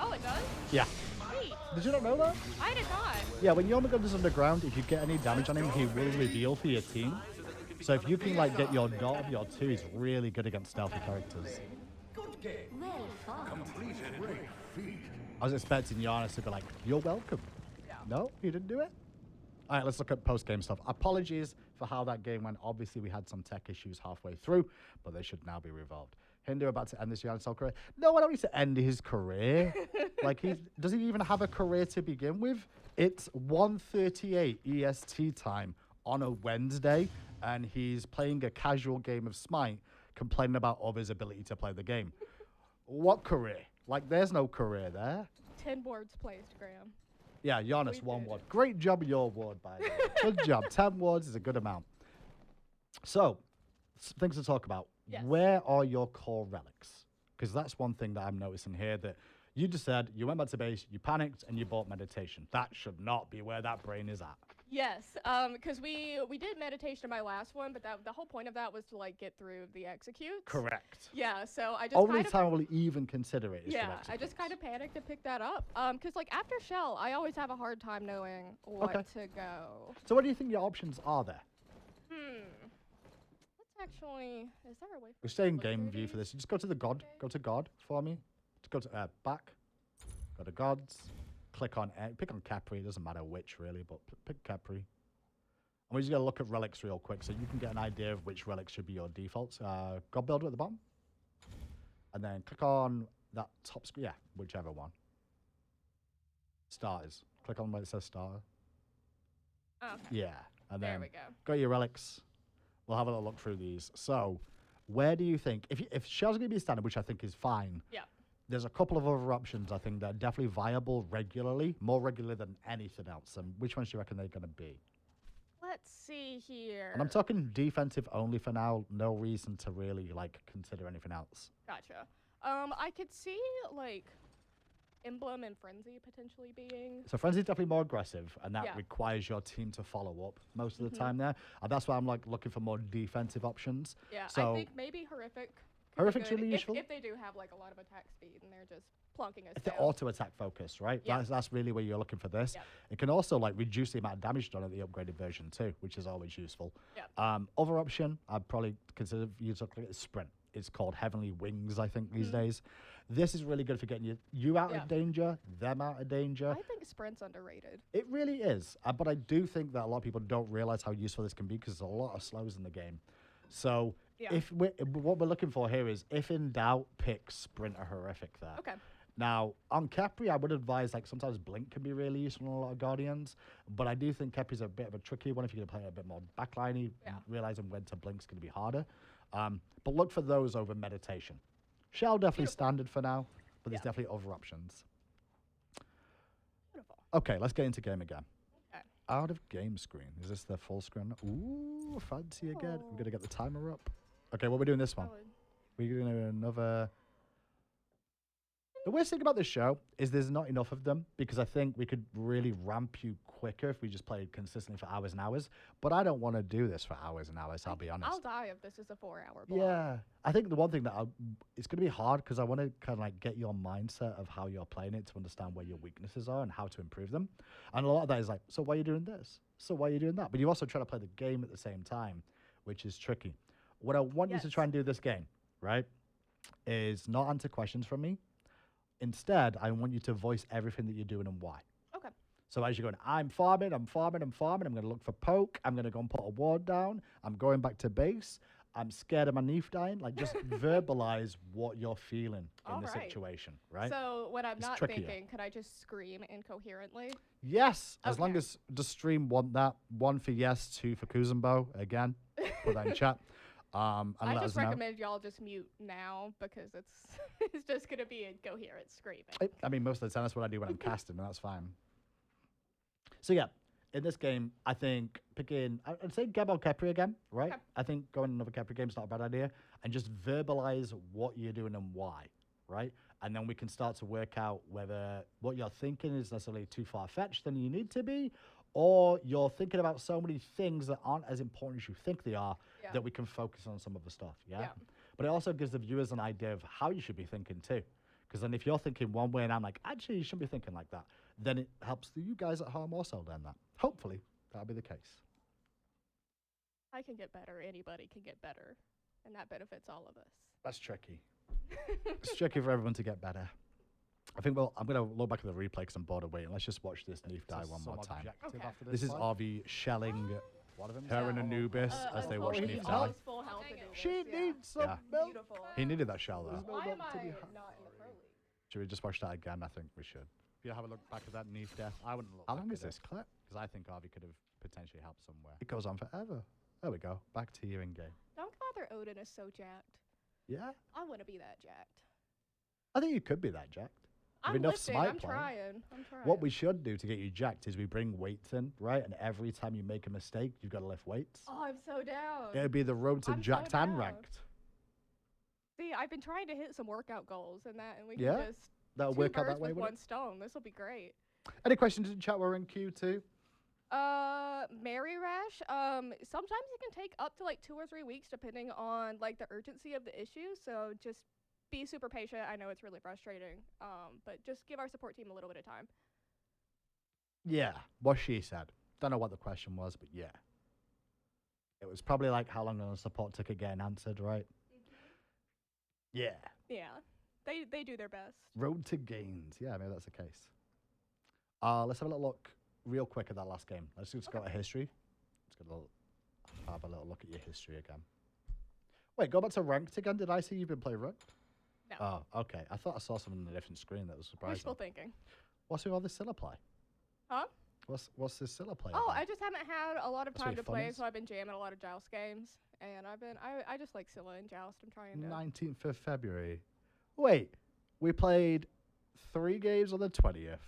S2: Oh, it does?
S1: Yeah.
S2: Sweet.
S1: Did you not know that?
S2: I did not.
S1: Yeah, when Jormungandr's underground, if you get any damage on him, he will reveal for your team. So if you can like get your dot of your 2, he's really good against stealthy characters. I was expecting Giannis to be like, you're welcome.
S2: Yeah.
S1: No, he didn't do it. All right, let's look at post-game stuff. Apologies for how that game went. Obviously, we had some tech issues halfway through, but they should now be resolved. Hindu about to end this Giannis' career. No, I don't need to end his career. Like, does he even have a career to begin with? It's 1:38 EST time on a Wednesday, and he's playing a casual game of Smite, complaining about others' ability to play the game. What career? Like, there's no career there.
S2: 10 boards placed, Graham.
S1: Yeah, Giannis, 1 ward. Great job, your ward, by the way. Good job. 10 wards is a good amount. So, things to talk about.
S2: Yes.
S1: Where are your core relics? Because that's one thing that I'm noticing here, that you just said you went back to base, you panicked, and you bought meditation. That should not be where that brain is at.
S2: Yes, because we did meditation in my last one, but the whole point of that was to, like, get through the executes.
S1: Correct.
S2: Yeah, so I just
S1: Only time we'll even consider it is for
S2: yeah, I
S1: executes.
S2: just kind of panicked to pick that up. Because, like, after Shell, I always have a hard time knowing what to go.
S1: So what do you think your options are there?
S2: Let's actually... Is there a way
S1: We're staying
S2: look
S1: game
S2: through
S1: view for
S2: these?
S1: this. Just go to the God.
S2: Okay.
S1: Go to God for me. Just go to back. Go to Gods. Click on... pick on Capri. It doesn't matter which, really, but pick Capri. And we're just going to look at relics real quick so you can get an idea of which relics should be your defaults. God Builder at the bottom. And then click on that top screen. Yeah, whichever one. Starters. Click on where it says starter.
S2: Okay.
S1: Yeah. And
S2: There
S1: then
S2: we go.
S1: go to your relics. We'll have a little look through these. So, where do you think... If Shell's going to be a standard, which I think is fine,
S2: Yeah.
S1: there's a couple of other options I think that are definitely viable regularly, more regularly than anything else. And which ones do you reckon they're going to be?
S2: Let's see here.
S1: And I'm talking defensive only for now. No reason to really like consider anything else.
S2: Gotcha. I could see, like, Emblem and Frenzy potentially being...
S1: So Frenzy's definitely more aggressive, and that
S2: Yeah.
S1: requires your team to follow up most of the time there. And that's why I'm like looking for more defensive options.
S2: Yeah,
S1: So
S2: I think maybe Horrific
S1: Horrific's
S2: good
S1: really useful.
S2: if they do have like a lot of attack speed and they're just plonking us
S1: If they're
S2: down.
S1: auto-attack focused, right?
S2: Yeah.
S1: That's really where you're looking for this.
S2: Yep.
S1: It can also like reduce the amount of damage done at the upgraded version too, which is always useful.
S2: Yep.
S1: Other option I'd probably consider you to look at is Sprint. It's called Heavenly Wings, I think, these days. This is really good for getting you out
S2: Yeah.
S1: of danger, them out of danger.
S2: I think Sprint's underrated.
S1: It really is. But I do think that a lot of people don't realize how useful this can be because there's a lot of slows in the game. So
S2: Yeah.
S1: what we're looking for here is, if in doubt, pick Sprint or Horrific there.
S2: Okay.
S1: Now, on Capri, I would advise, like, sometimes Blink can be really useful on a lot of Guardians, but I do think Capri's a bit of a tricky one if you're going to play a bit more backliney, realizing when to Blink's going to be harder. But look for those over Meditation. Shell definitely standard for now, but there's definitely other options.
S2: Beautiful.
S1: Okay, let's get into game again.
S2: Okay.
S1: Out of game screen. Is this the full screen? Ooh, fancy again. We're going to get the timer up. Okay, what are we doing this one? We're going to do another... The worst thing about this show is there's not enough of them, because I think we could really ramp you quicker if we just played consistently for hours and hours. But I don't want to do this for hours and hours, I'll be honest.
S2: I'll die if this is a 4-hour block.
S1: Yeah. I think the one thing that it's going to be hard because I want to kind of like get your mindset of how you're playing it to understand where your weaknesses are and how to improve them. And a lot of that is like, so why are you doing this? So why are you doing that? But you also try to play the game at the same time, which is tricky. What I want you to try and do this game, right, is not answer questions from me. Instead, I want you to voice everything that you're doing and why.
S2: Okay.
S1: So as you're going, I'm farming, I'm farming, I'm farming. I'm going to look for poke. I'm going to go and put a ward down. I'm going back to base. I'm scared of my Neef dying. Like, just verbalize what you're feeling in the situation, right?
S2: So when I'm
S1: It's
S2: not
S1: trickier.
S2: thinking, could I just scream incoherently?
S1: Yes, as long as the stream want that. 1 for yes, 2 for Kuzumbo. Again, put that in chat. And
S2: I
S1: let
S2: just
S1: us know.
S2: recommend y'all just mute now because it's it's just gonna be incoherent screaming.
S1: I mean, most of the time that's what I do when I'm casting, and that's fine. So yeah, in this game, I think picking, I'd say Gabel Kepri again, right?
S2: Okay.
S1: I think going another Kepri game is not a bad idea, and just verbalize what you're doing and why, right? And then we can start to work out whether what you're thinking is necessarily too far-fetched than you need to be, or you're thinking about so many things that aren't as important as you think they are, that we can focus on some of the stuff, yeah? But it also gives the viewers an idea of how you should be thinking too. Because then if you're thinking one way and I'm like, actually, you shouldn't be thinking like that, then it helps you guys at home also learn that. Hopefully, that'll be the case.
S2: I can get better. Anybody can get better. And that benefits all of us.
S1: That's tricky. It's tricky for everyone to get better. I think, well, I'm going to look back at the replay because I'm bored of waiting. Let's just watch this Neef die one more time.
S2: Okay.
S1: This is Harvey shelling her and Anubis as they watch Neef die.
S2: Always full health Anubis,
S1: She needs some milk.
S2: Beautiful.
S1: He needed that shell though.
S2: Why am I not in the pro league?
S1: Should we just watch that again? I think we should. If you have a look back at that Neef death, I wouldn't look. How long is this clip? Because I think Harvey could have potentially helped somewhere. It goes on forever. There we go. Back to you in game.
S2: Father Odin is so jacked.
S1: Yeah.
S2: I want to be that jacked.
S1: I think you could be that jacked.
S2: I'm
S1: enough
S2: lifting.
S1: smite
S2: I'm
S1: playing.
S2: trying. I'm trying.
S1: What we should do to get you jacked is we bring weights in, right? And every time you make a mistake, you've got to lift weights.
S2: Oh, I'm so down.
S1: It'd be the road to
S2: I'm so
S1: jacked and
S2: down.
S1: ranked.
S2: See, I've been trying to hit some workout goals and we
S1: Yeah?
S2: can just
S1: That'll
S2: two
S1: work out
S2: birds
S1: that way,
S2: with
S1: wouldn't
S2: one stone. This will be great.
S1: Any questions in chat? We're in Q2.
S2: Mary Rash. Sometimes it can take up to like 2 or 3 weeks depending on like the urgency of the issue. So just be super patient. I know it's really frustrating. But just give our support team a little bit of time.
S1: Yeah, what she said. Don't know what the question was, but yeah. It was probably like how long on the support ticket getting answered, right? Yeah.
S2: Yeah. They do their best.
S1: Road to gains. Yeah, maybe that's the case. Let's have a little look real quick at that last game. Let's just go to history. Let's have a little look at your history again. Wait, go back to ranked again. Did I see you've been playing ranked?
S2: No.
S1: Oh, okay. I thought I saw something on a different screen that was surprising.
S2: Wishful thinking.
S1: What's with all this Scylla play?
S2: Huh?
S1: What's this Scylla play?
S2: Oh,
S1: about?
S2: I just haven't had a lot of
S1: That's
S2: time
S1: where
S2: to
S1: your fun
S2: play,
S1: is?
S2: so I've been jamming a lot of Joust games. And I just like Scylla and Joust. I'm trying to.
S1: 19th of February. Wait, we played 3 games on the 20th.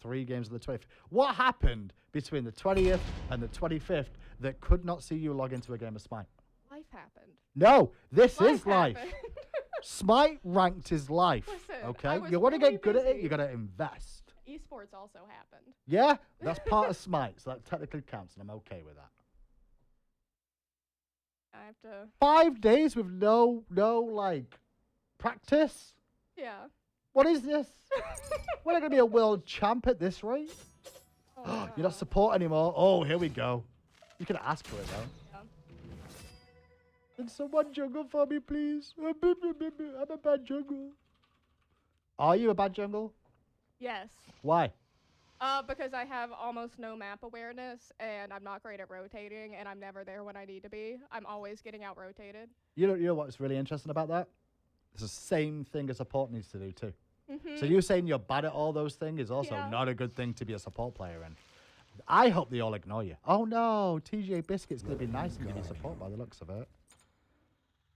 S1: 3 games on the 25th. What happened between the 20th and the 25th that could not see you log into a game of Smite?
S2: Life happened.
S1: No, this is life.
S2: happened.
S1: Smite ranked is life.
S2: Listen, I
S1: okay,
S2: was
S1: you want to
S2: really
S1: get good at it,
S2: busy.
S1: you got to invest.
S2: Esports also happened.
S1: Yeah, that's part of Smite, so that technically counts, and I'm okay with that.
S2: I have to.
S1: 5 days with no like Practice?
S2: Yeah.
S1: What is this? We're not going to be a world champ at this rate.
S2: Oh,
S1: You're not support anymore. Oh, here we go. You can ask for it, though.
S2: Yeah.
S1: Can someone jungle for me, please? I'm a bad jungle. Are you a bad jungle?
S2: Yes.
S1: Why?
S2: Because I have almost no map awareness, and I'm not great at rotating, and I'm never there when I need to be. I'm always getting out-rotated.
S1: You know what's really interesting about that? It's the same thing a support needs to do, too.
S2: Mm-hmm.
S1: So you saying you're bad at all those things is also not a good thing to be a support player in. I hope they all ignore you. Oh, no. TJ Biscuit's going to be nice and give you support by the looks of it.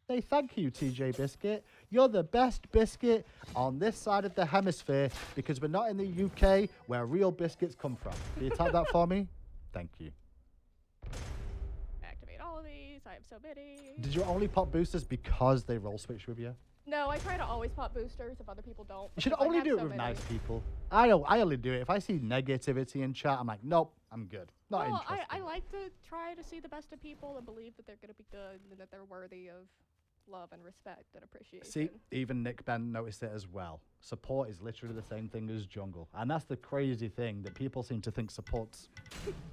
S1: Say thank you, TJ Biscuit. You're the best biscuit on this side of the hemisphere because we're not in the UK where real biscuits come from. Can you type that for me? Thank you.
S2: Activate all of these. I have so many.
S1: Did you only pop boosters because they roll switch with you?
S2: No, I try to always pop boosters if other people don't.
S1: You should
S2: because I
S1: only
S2: have
S1: do it
S2: so
S1: with
S2: many.
S1: nice people. I only do it if I see negativity in chat. I'm like, nope, I'm good. Not
S2: Well,
S1: interested.
S2: I like to try to see the best of people and believe that they're going to be good and that they're worthy of love and respect and appreciation.
S1: See, even Nick Ben noticed it as well. Support is literally the same thing as jungle. And that's the crazy thing, that people seem to think support's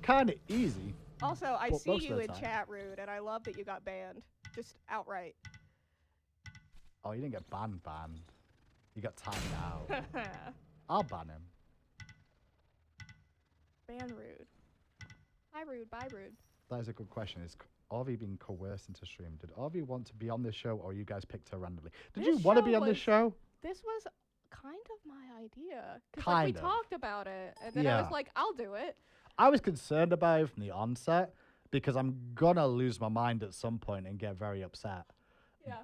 S1: kind of easy.
S2: Also, I
S1: but
S2: see
S1: most of
S2: you
S1: the
S2: in
S1: time-
S2: chat, Rude, and I love that you got banned. Just outright.
S1: Oh, you didn't get banned. You got timed out. I'll ban him.
S2: Ban Rude. Hi, Rude. Bye, Rude.
S1: That is a good question. Is Harvey being coerced into stream? Did Harvey want to be on this show, or you guys picked her randomly? Did
S2: This
S1: you want to
S2: show
S1: be on this
S2: was-
S1: show?
S2: This was kind of my idea. Because
S1: Kind
S2: we
S1: of.
S2: talked about it, and then I
S1: Yeah.
S2: was like, I'll do it.
S1: I was concerned about it from the onset because I'm gonna lose my mind at some point and get very upset.
S2: Yeah.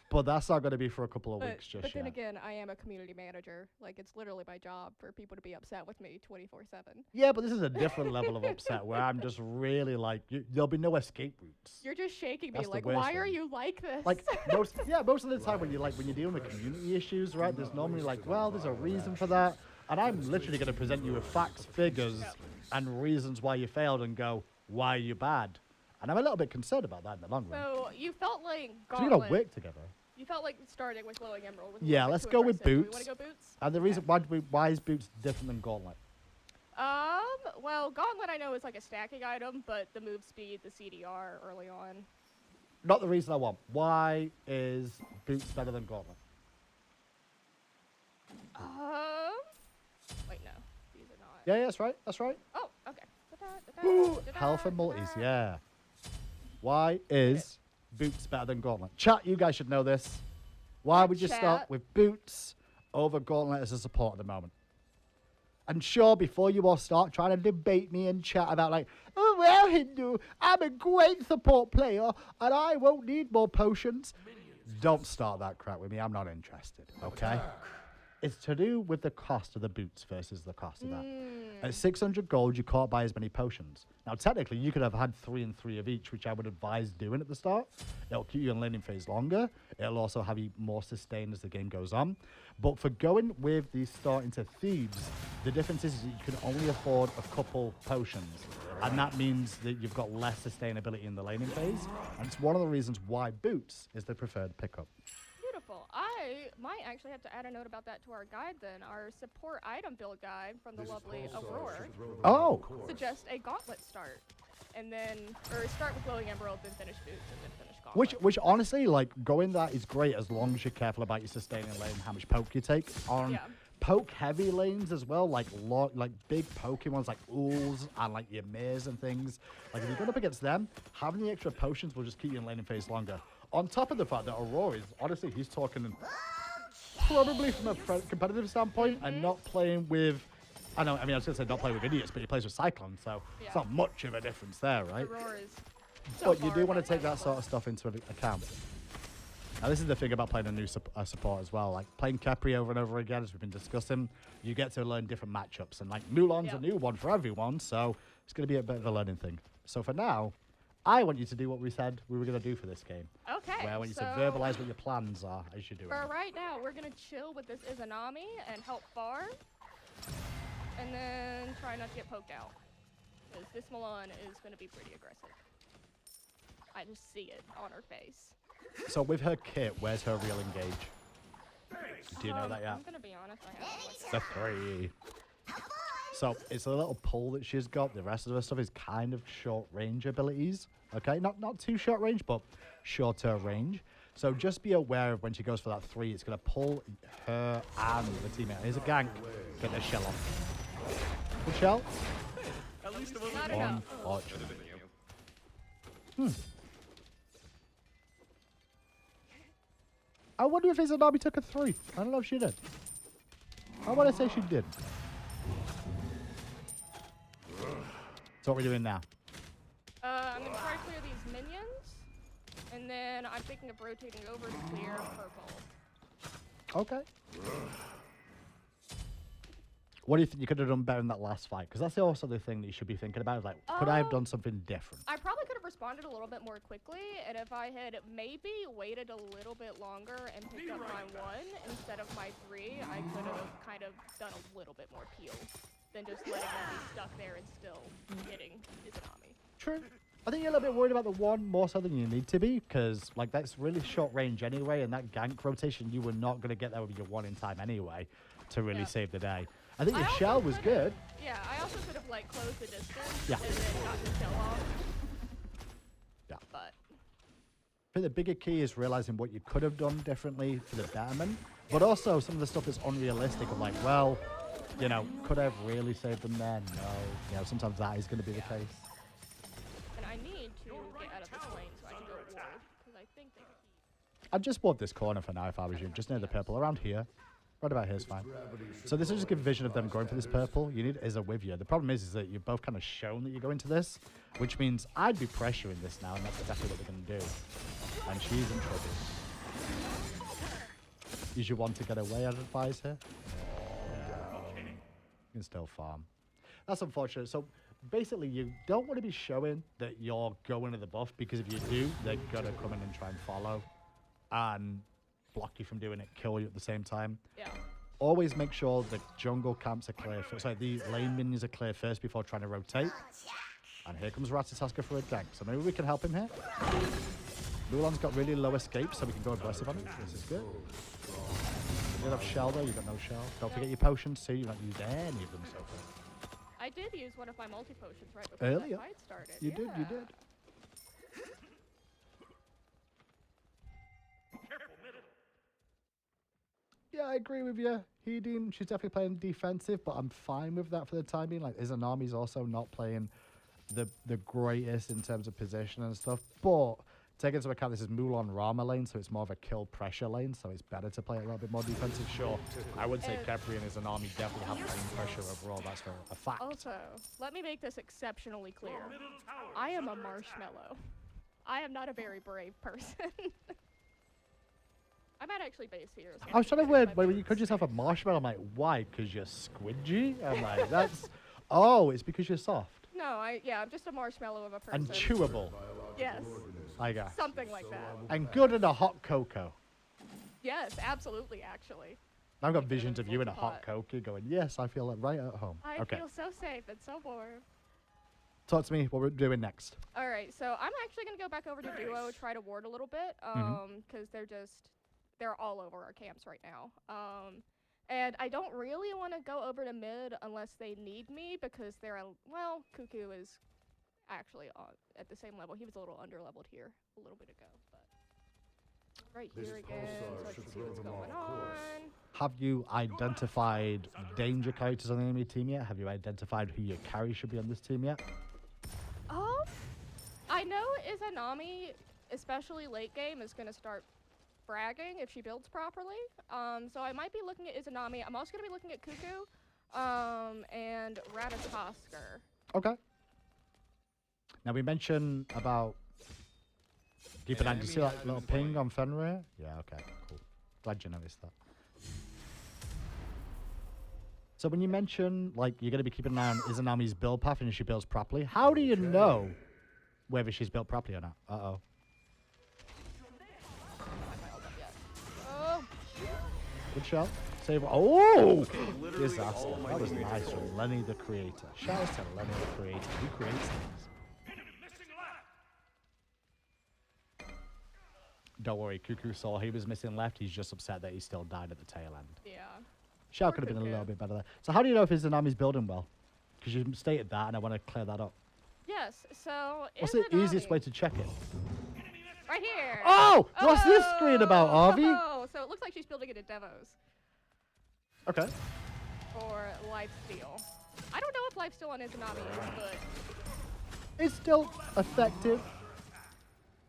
S1: But that's not gonna be for a couple of
S2: But,
S1: weeks just
S2: but then
S1: yet.
S2: again, I am a community manager. Like, it's literally my job for people to be upset with me 24/7.
S1: Yeah, but this is a different level of upset where I'm just really like, there'll be no escape routes.
S2: You're just shaking me
S1: That's the
S2: like,
S1: worst
S2: why are
S1: thing.
S2: you like this?
S1: Like most of the time when you're dealing with community issues, right? There's normally like, well, there's a reason for that, and I'm literally going to present you with facts, figures, and reasons why you failed, and go, why are you bad? And I'm a little bit concerned about that in the long run.
S2: So you felt like
S1: So we gotta
S2: Gauntlet.
S1: work together.
S2: You felt like starting with Glowing Emerald. Was a
S1: Yeah,
S2: little bit
S1: let's
S2: too
S1: go with
S2: aggressive. Do we
S1: Boots.
S2: want to go Boots?
S1: And the reason why is Boots different than Gauntlet?
S2: Well, Gauntlet I know is like a stacking item, but the move speed, the CDR early on.
S1: Not the reason I want. Why is Boots better than Gauntlet?
S2: Wait, no, these are not.
S1: Yeah, that's right. That's right.
S2: Oh, okay.
S1: Health and multis, yeah. Why is Boots better than Gauntlet? Chat, you guys should know this. Why would you start
S2: Chat.
S1: with Boots over Gauntlet as a support at the moment? And sure, before you all start trying to debate me and chat about like, oh, well, Hindu, I'm a great support player and I won't need more potions. Don't start that crap with me. I'm not interested, okay? It's to do with the cost of the boots versus the cost of that. At 600 gold, you can't buy as many potions. Now, technically, you could have had 3 and 3 of each, which I would advise doing at the start. It'll keep you in laning phase longer. It'll also have you more sustained as the game goes on. But for going with the start into Thieves, the difference is that you can only afford a couple potions. And that means that you've got less sustainability in the laning phase. And it's one of the reasons why Boots is the preferred pickup.
S2: Beautiful. I might actually have to add a note about that to our guide then. Our support item build guide from the lovely Aurora
S1: Oh!
S2: suggests a gauntlet start. And then, or start with Glowing Emerald, then finish Boots, and then finish Gauntlet.
S1: Which honestly, like, going that is great as long as you're careful about your sustaining lane and how much poke you take. On poke heavy lanes as well, like big poking ones like Ools and like your Mirs and things. Like if you're going up against them, having the extra potions will just keep you in laning phase longer. On top of the fact that Aurora is, honestly, he's talking probably from a competitive standpoint and not playing with, I was going to say not playing with idiots, but he plays with Cyclones, so it's not much of a difference there, right?
S2: Aurora's so
S1: But you do want to take that sort of stuff into account. Now, this is the thing about playing a new support as well. Like, playing Capri over and over again, as we've been discussing, you get to learn different matchups. And, like, Mulan's a new one for everyone, so it's going to be a bit of a learning thing. So, for now, I want you to do what we said we were going to do for this game.
S2: Okay.
S1: Where I want you to verbalize what your plans are as you do it.
S2: For right now, we're going to chill with this Izanami and help farm. And then try not to get poked out. Because this Milan is going to be pretty aggressive. I just see it on her face.
S1: So with her kit, where's her real engage? Do you know that yet?
S2: I'm gonna be honest, I haven't.
S1: The 3. So it's a little pull that she's got. The rest of her stuff is kind of short range abilities. Okay, not too short range, but shorter range. So just be aware of when she goes for that 3, it's gonna pull her and the teammate. Here's a gank. Get their shell off. Good shell.
S3: At least it wasn't
S2: Not enough.
S1: Unfortunate. I wonder if Izanami took a 3. I don't know if she did. I want to say she did. So what are we doing now?
S2: I'm gonna try to clear these minions, and then I'm thinking of rotating over to clear purple.
S1: Okay. What do you think you could have done better in that last fight? Because that's also the thing that you should be thinking about. Is like, could I have done something different?
S2: I probably could have responded a little bit more quickly, and if I had maybe waited a little bit longer and picked up my 1 instead of my 3, I could have kind of done a little bit more peel than just letting them be stuck there and still hitting Izanami.
S1: True. I think you're a little bit worried about the 1 more so than you need to be, because like that's really short range anyway, and that gank rotation, you were not going to get there with your 1 in time anyway to really save the day. I think your shell was good.
S2: Yeah, I also could have like closed the distance
S1: Yeah.
S2: and then got the shell off.
S1: Yeah.
S2: But
S1: I think the bigger key is realizing what you could have done differently for the betterment, but also some of the stuff that's unrealistic of like, well, you know, could I have really saved them there? No. You know, sometimes that is going to be the case.
S2: and I need to get out of this lane so I can go ward because I think they keep.
S1: I'd just ward this corner for now if I was you, just near the purple, around here. Right about here is fine. So this is just a good vision of them going for this purple. You need Izza with you. The problem is that you've both kind of shown that you're going to this, which means I'd be pressuring this now, and that's exactly what they're going to do. And she's in trouble. Use your 1 to get away, I'd advise her. Yeah. You can still farm. That's unfortunate. So basically, you don't want to be showing that you're going to the buff, because if you do, they're going to come in and try and follow. And block you from doing it, kill you at the same time.
S2: Yeah.
S1: Always make sure the jungle camps are clear first. Sorry, the lane minions are clear first before trying to rotate. And here comes Ratataska for a gank. So maybe we can help him here. Mulan's got really low escape, so we can go aggressive on it. This is good. You did have shell though, you got no shell. Don't forget your potions too, you've not used any of them so far.
S2: I did use one of my multi-potions right before
S1: Earlier.
S2: that fight started.
S1: You did, you did. Yeah, I agree with you. Hedin, she's definitely playing defensive, but I'm fine with that for the time being. Like, Izanami's also not playing the greatest in terms of position and stuff. But take into account this is Mulan Rama lane, so it's more of a kill pressure lane, so it's better to play a little bit more defensive. Sure, I would say Capri and Izanami definitely have lane pressure overall. That's a fact.
S2: Also, let me make this exceptionally clear. I am a marshmallow. I am not a very brave person. I might actually base here.
S1: I was trying to weird when you called yourself a marshmallow. I'm like, why? Because you're squidgy? I'm like, that's... Oh, it's because you're soft.
S2: No, I'm just a marshmallow of a person.
S1: And chewable.
S2: Yes.
S1: I guess.
S2: Something like that.
S1: And good in a hot cocoa.
S2: Yes, absolutely, actually.
S1: I've got visions of you in a hot cocoa going, yes, I feel like right at home.
S2: I feel so safe and so warm.
S1: Talk to me what we're doing next.
S2: All right, so I'm actually going to go back over to duo, try to ward a little bit, because they're all over our camps right now. And I don't really want to go over to mid unless they need me, because well, Cuckoo is actually at the same level. He was a little under-leveled here a little bit ago, but right here again, so I can see what's going on.
S1: Have you identified danger characters on the enemy team yet? Have you identified who your carry should be on this team yet?
S2: I know Izanami, especially late game, is going to start fragging if she builds properly. So I might be looking at Izanami. I'm also going to be looking at Cuckoo and Ratatasker.
S1: Okay. Now we mentioned about keep an eye. Do you see that little ping on Fenrir? Yeah, okay, cool. Glad you noticed that. So when you mention, like, you're going to be keeping an eye on Izanami's build path and if she builds properly, how do you know whether she's built properly or not? Uh-oh. Good shot. Save. Oh! Disaster. That was nice from Lenny the Creator. Shout out to Lenny the Creator. Who creates things? don't worry. Cuckoo saw he was missing left. He's just upset that he still died at the tail end.
S2: Yeah.
S1: Shao could have been a little bit better there. So how do you know if Izanami's building well? Because you stated that, and I want to clear that up.
S2: Yes, so
S1: What's the easiest way to check it?
S2: Right here.
S1: Oh! What's this screen about, Harvey?
S2: Oh, so it looks like she's building it at Devos.
S1: Okay.
S2: For lifesteal. I don't know if lifesteal on Izanami is, but...
S1: It's still effective.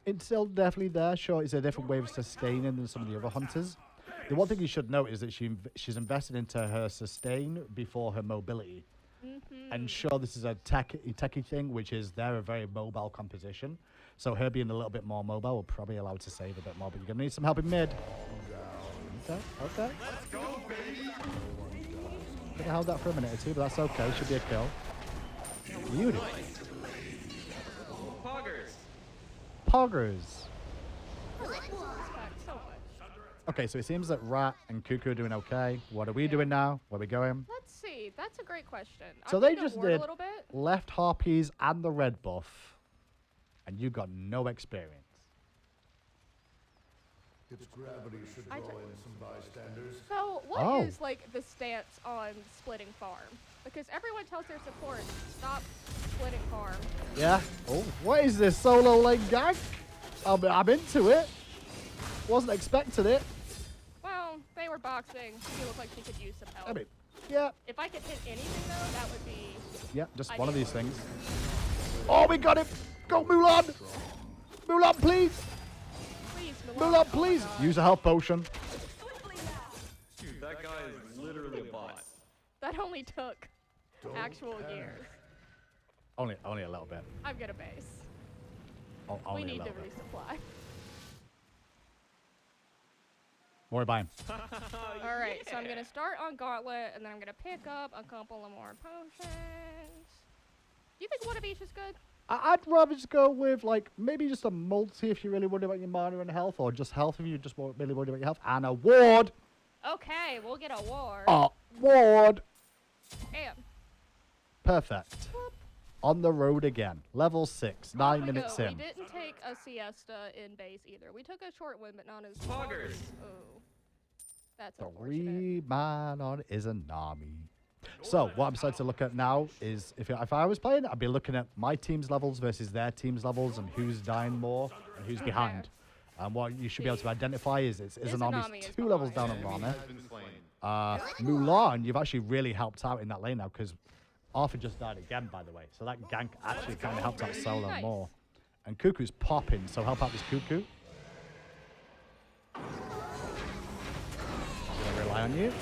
S1: It's still definitely there. Sure, it's a different way of sustaining than some of the other hunters. The one thing you should note is that she's invested into her sustain before her mobility. And sure, this is a techie thing, which is they're a very mobile composition. So her being a little bit more mobile will probably allow her to save a bit more, but you're going to need some help in mid. Okay, okay.
S5: Let's go, baby.
S1: Could have held that for a minute or two, but that's okay. Should be a kill. Beautiful. Poggers. Okay, so it seems that Rat and Cuckoo are doing okay. What are we doing now? Where are we going?
S2: Let's see. That's a great question.
S1: So
S2: I'm
S1: they
S2: gonna
S1: just
S2: ward a
S1: did
S2: little bit.
S1: left harpies and the red buff, and you got no experience.
S5: Its gravity should draw in some bystanders.
S2: So what is like the stance on splitting farm? Because everyone tells their support, stop splitting farm.
S1: Yeah. Oh, what is this solo lane gang? I'm into it. Wasn't expecting it.
S2: Well, they were boxing. She looked like she could use some help.
S1: I mean, yeah.
S2: If I could hit anything though, that would be...
S1: Yeah, just one of these things. Oh, we got it. Go Mulan. Mulan, please.
S2: Please,
S1: Mulan, please. Use a health potion.
S3: Dude, that guy is literally a bot.
S2: That only took actual years.
S1: Only a little bit.
S2: I'm gonna base.
S1: Only
S2: We
S1: a
S2: need to
S1: little bit.
S2: resupply.
S1: What are we buying?
S2: Alright, so I'm gonna start on Gauntlet, and then I'm gonna pick up a couple of more potions. Do you think one of each is good?
S1: I'd rather just go with, like, maybe just a multi if you're really worried about your mana and health, or just health if you're just really worried about your health, and a ward.
S2: Okay, we'll get a ward.
S1: A ward.
S2: Damn.
S1: Perfect.
S2: Whoop.
S1: On the road again. Level 6, 9 minutes
S2: We
S1: in.
S2: didn't take a siesta in base either. We took a short one, but not as
S3: Poggers.
S2: Oh. That's unfortunate.
S1: 3 man on Izanami. So, what I'm starting to look at now is, if I was playing, I'd be looking at my team's levels versus their team's levels and who's dying more and who's behind. And what you should be able to identify is Izanami's 2 levels down on Rana. Mulan, you've actually really helped out in that lane now, because Arthur just died again, by the way. So that gank actually kind of helped out solo more. And Cuckoo's popping, so help out this Cuckoo. I'm going to rely on you.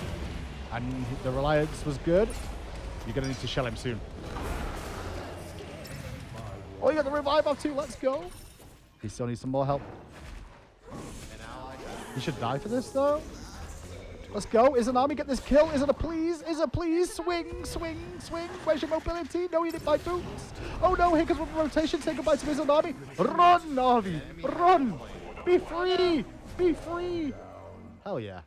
S1: And the reliance was good. You're going to need to shell him soon. Oh, you got the revive off too. Let's go. He still needs some more help. He should die for this, though. Let's go. Izanami, get this kill. Is it a please? Is it please? Swing, swing, swing. Where's your mobility? No, you didn't buy boots. Oh, no. Here comes one rotation. Say goodbye to Izanami. Run, Navi. Run. Be free. Be free. Hell yeah.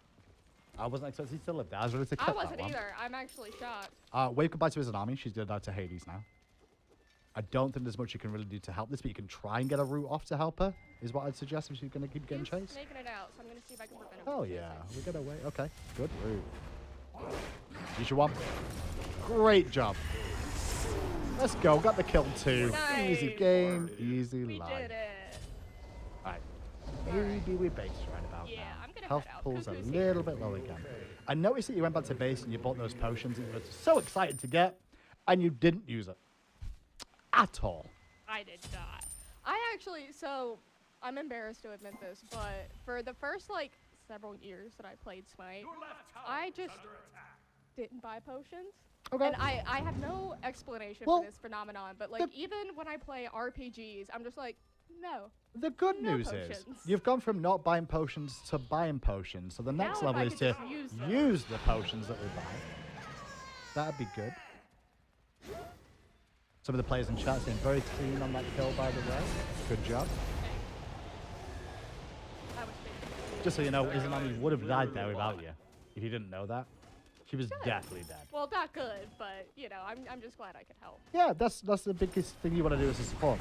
S1: I wasn't expecting to live there. I was ready to cut
S2: I wasn't
S1: that one.
S2: either. I'm actually shocked.
S1: Wave goodbye to Izanami. She's going to die to Hades now. I don't think there's much you can really do to help this, but you can try and get a route off to help her, is what I'd suggest if she's going to keep getting chased.
S2: Making it out, so I'm going to see if I can prevent him.
S1: Oh, yeah. We get away. Okay. Good route. Use your one. Great job. Let's go. Got the kill too.
S2: Nice.
S1: Easy game. Easy
S2: We
S1: life.
S2: did it.
S1: All right. Maybe we base right about
S2: Yeah,
S1: now.
S2: I'm going to
S1: Health
S2: head out.
S1: pulls a
S2: Cuckoo's here.
S1: little bit low again. I noticed that you went back to base and you bought those potions that you were so excited to get, and you didn't use it at all.
S2: I did not. I actually, so I'm embarrassed to admit this, but for the first like several years that I played Smite, I just didn't buy potions.
S1: Okay.
S2: And I have no explanation
S1: Well,
S2: for this phenomenon, but like even when I play RPGs, I'm just like, no.
S1: The good
S2: No
S1: news is
S2: potions.
S1: you've gone from not buying potions to buying potions. So the next
S2: Now if
S1: level
S2: I
S1: is
S2: could
S1: to
S2: just use them.
S1: use the potions that we buy. That'd be good. Some of the players in chat seem very keen on that kill, by the way. Good job.
S2: That was big.
S1: Just so you know, Izanami would have died there without you. If you didn't know that. She was definitely dead.
S2: Well, not good, but you know, I'm just glad I could help.
S1: Yeah, that's the biggest thing you want to do as a support.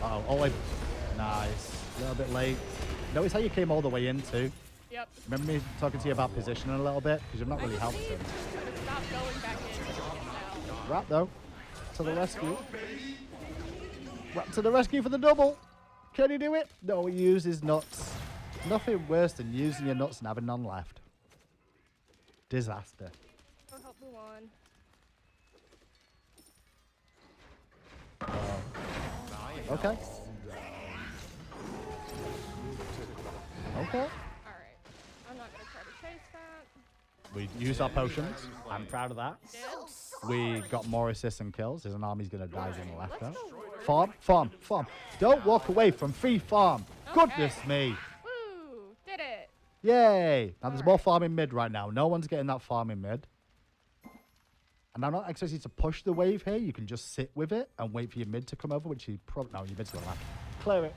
S1: Uh-oh. Oh, wait. Nice. A little bit late. Notice how you came all the way in too.
S2: Yep.
S1: Remember me talking to you about positioning a little bit? Because you've not really helped him.
S2: Stop going back in.
S1: Rat though. To the rescue. Rat to the rescue for the double. Can he do it? No, he uses nuts. Nothing worse than using your nuts and having none left. Disaster.
S2: I'll help Mulan.
S1: Okay. Okay.
S2: Alright. I'm not gonna try to chase that.
S1: We used our potions. I'm proud of that.
S2: Did.
S1: We got more assists and kills. There's an army's gonna die in the left now. Farm, farm, farm. Don't walk away from free farm. Goodness me.
S2: Woo! Did it!
S1: Yay! Now there's more farming mid right now. No one's getting that farming mid. And I'm not expecting you to push the wave here. You can just sit with it and wait for your mid to come over, which you probably... No, your mid's going to left. Clear it.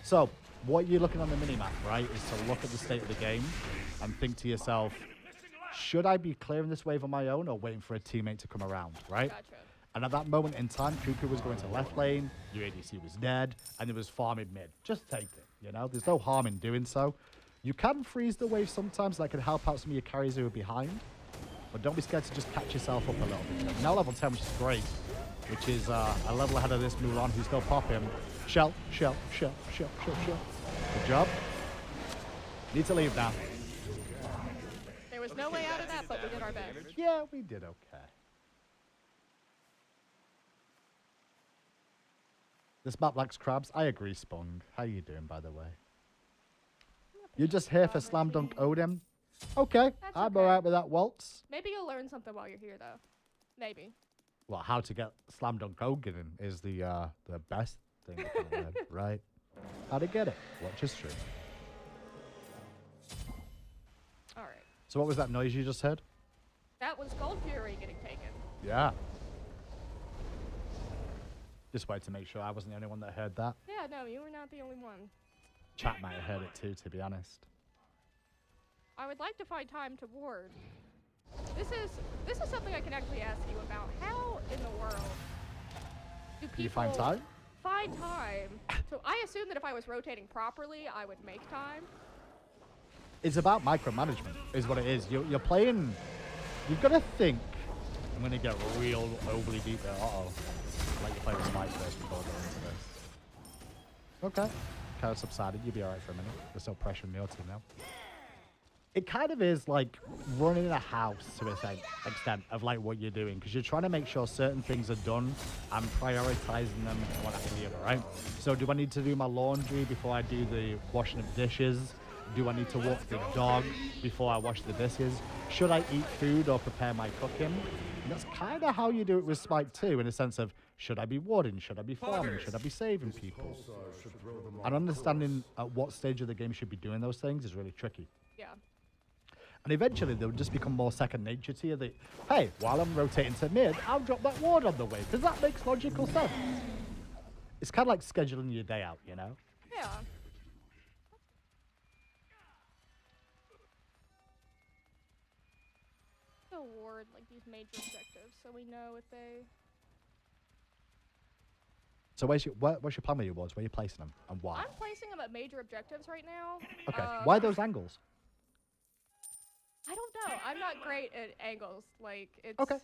S1: So, what you're looking on the minimap, right, is to look at the state of the game and think to yourself, should I be clearing this wave on my own or waiting for a teammate to come around, right?
S2: Gotcha.
S1: And at that moment in time, Cuckoo was going to left lane, your ADC was dead, and it was farming mid. Just take it, you know? There's no harm in doing so. You can freeze the wave sometimes. That can help out some of your carries who are behind. But don't be scared to just catch yourself up a little bit. Now level 10, which is great, which is a level ahead of this Mulan, who's still popping. Shell, shell, shell, shell, shell, shell. Good job. Need to leave now.
S2: There was no way out of that, but we did our best.
S1: Yeah, we did okay. This map lacks crabs. I agree, Spung. How you doing, by the way? You're just here for Slam Dunk Odin? Okay,
S2: That's
S1: I'm
S2: okay.
S1: alright with that, Waltz.
S2: Maybe you'll learn something while you're here, though. Maybe.
S1: Well, how to get Slam Dunk Odin is the best thing you can learn, right? How to get it. Watch history.
S2: All right.
S1: So what was that noise you just heard?
S2: That was Gold Fury getting taken.
S1: Yeah. Just wanted to make sure I wasn't the only one that heard that.
S2: Yeah, no, you were not the only one.
S1: Chat might have heard it too, to be honest.
S2: I would like to find time to ward. This is something I can actually ask you about. How in the world do people
S1: Do you find time?
S2: find time? So I assume that if I was rotating properly, I would make time.
S1: It's about micromanagement, is what it is. You're playing... You've got to think... I'm going to get real overly deep there. Uh-oh. I'll let you play with SMITE first before I go into this. Okay. Kind of subsided. You'll be alright for a minute. There's no pressure on your team now. It kind of is like running a house to an extent of like what you're doing, because you're trying to make sure certain things are done and prioritizing them one after the other, right? So do I need to do my laundry before I do the washing of dishes? Do I need to walk the dog before I wash the dishes? Should I eat food or prepare my cooking? And that's kind of how you do it with SMITE too, in a sense of, should I be warding? Should I be farming? Should I be saving people? And understanding at what stage of the game you should be doing those things is really tricky.
S2: Yeah.
S1: And eventually they'll just become more second nature to you. That, hey, while I'm rotating to mid, I'll drop that ward on the way, because that makes logical sense. It's kind of like scheduling your day out, you know?
S2: Yeah. Award like these major objectives, so we know if they.
S1: So what's your plan with your wards? Where are you placing them, and why?
S2: I'm placing them at major objectives right now.
S1: Okay. Why those angles?
S2: I don't know. I'm not great at angles. Like it's.
S1: Okay.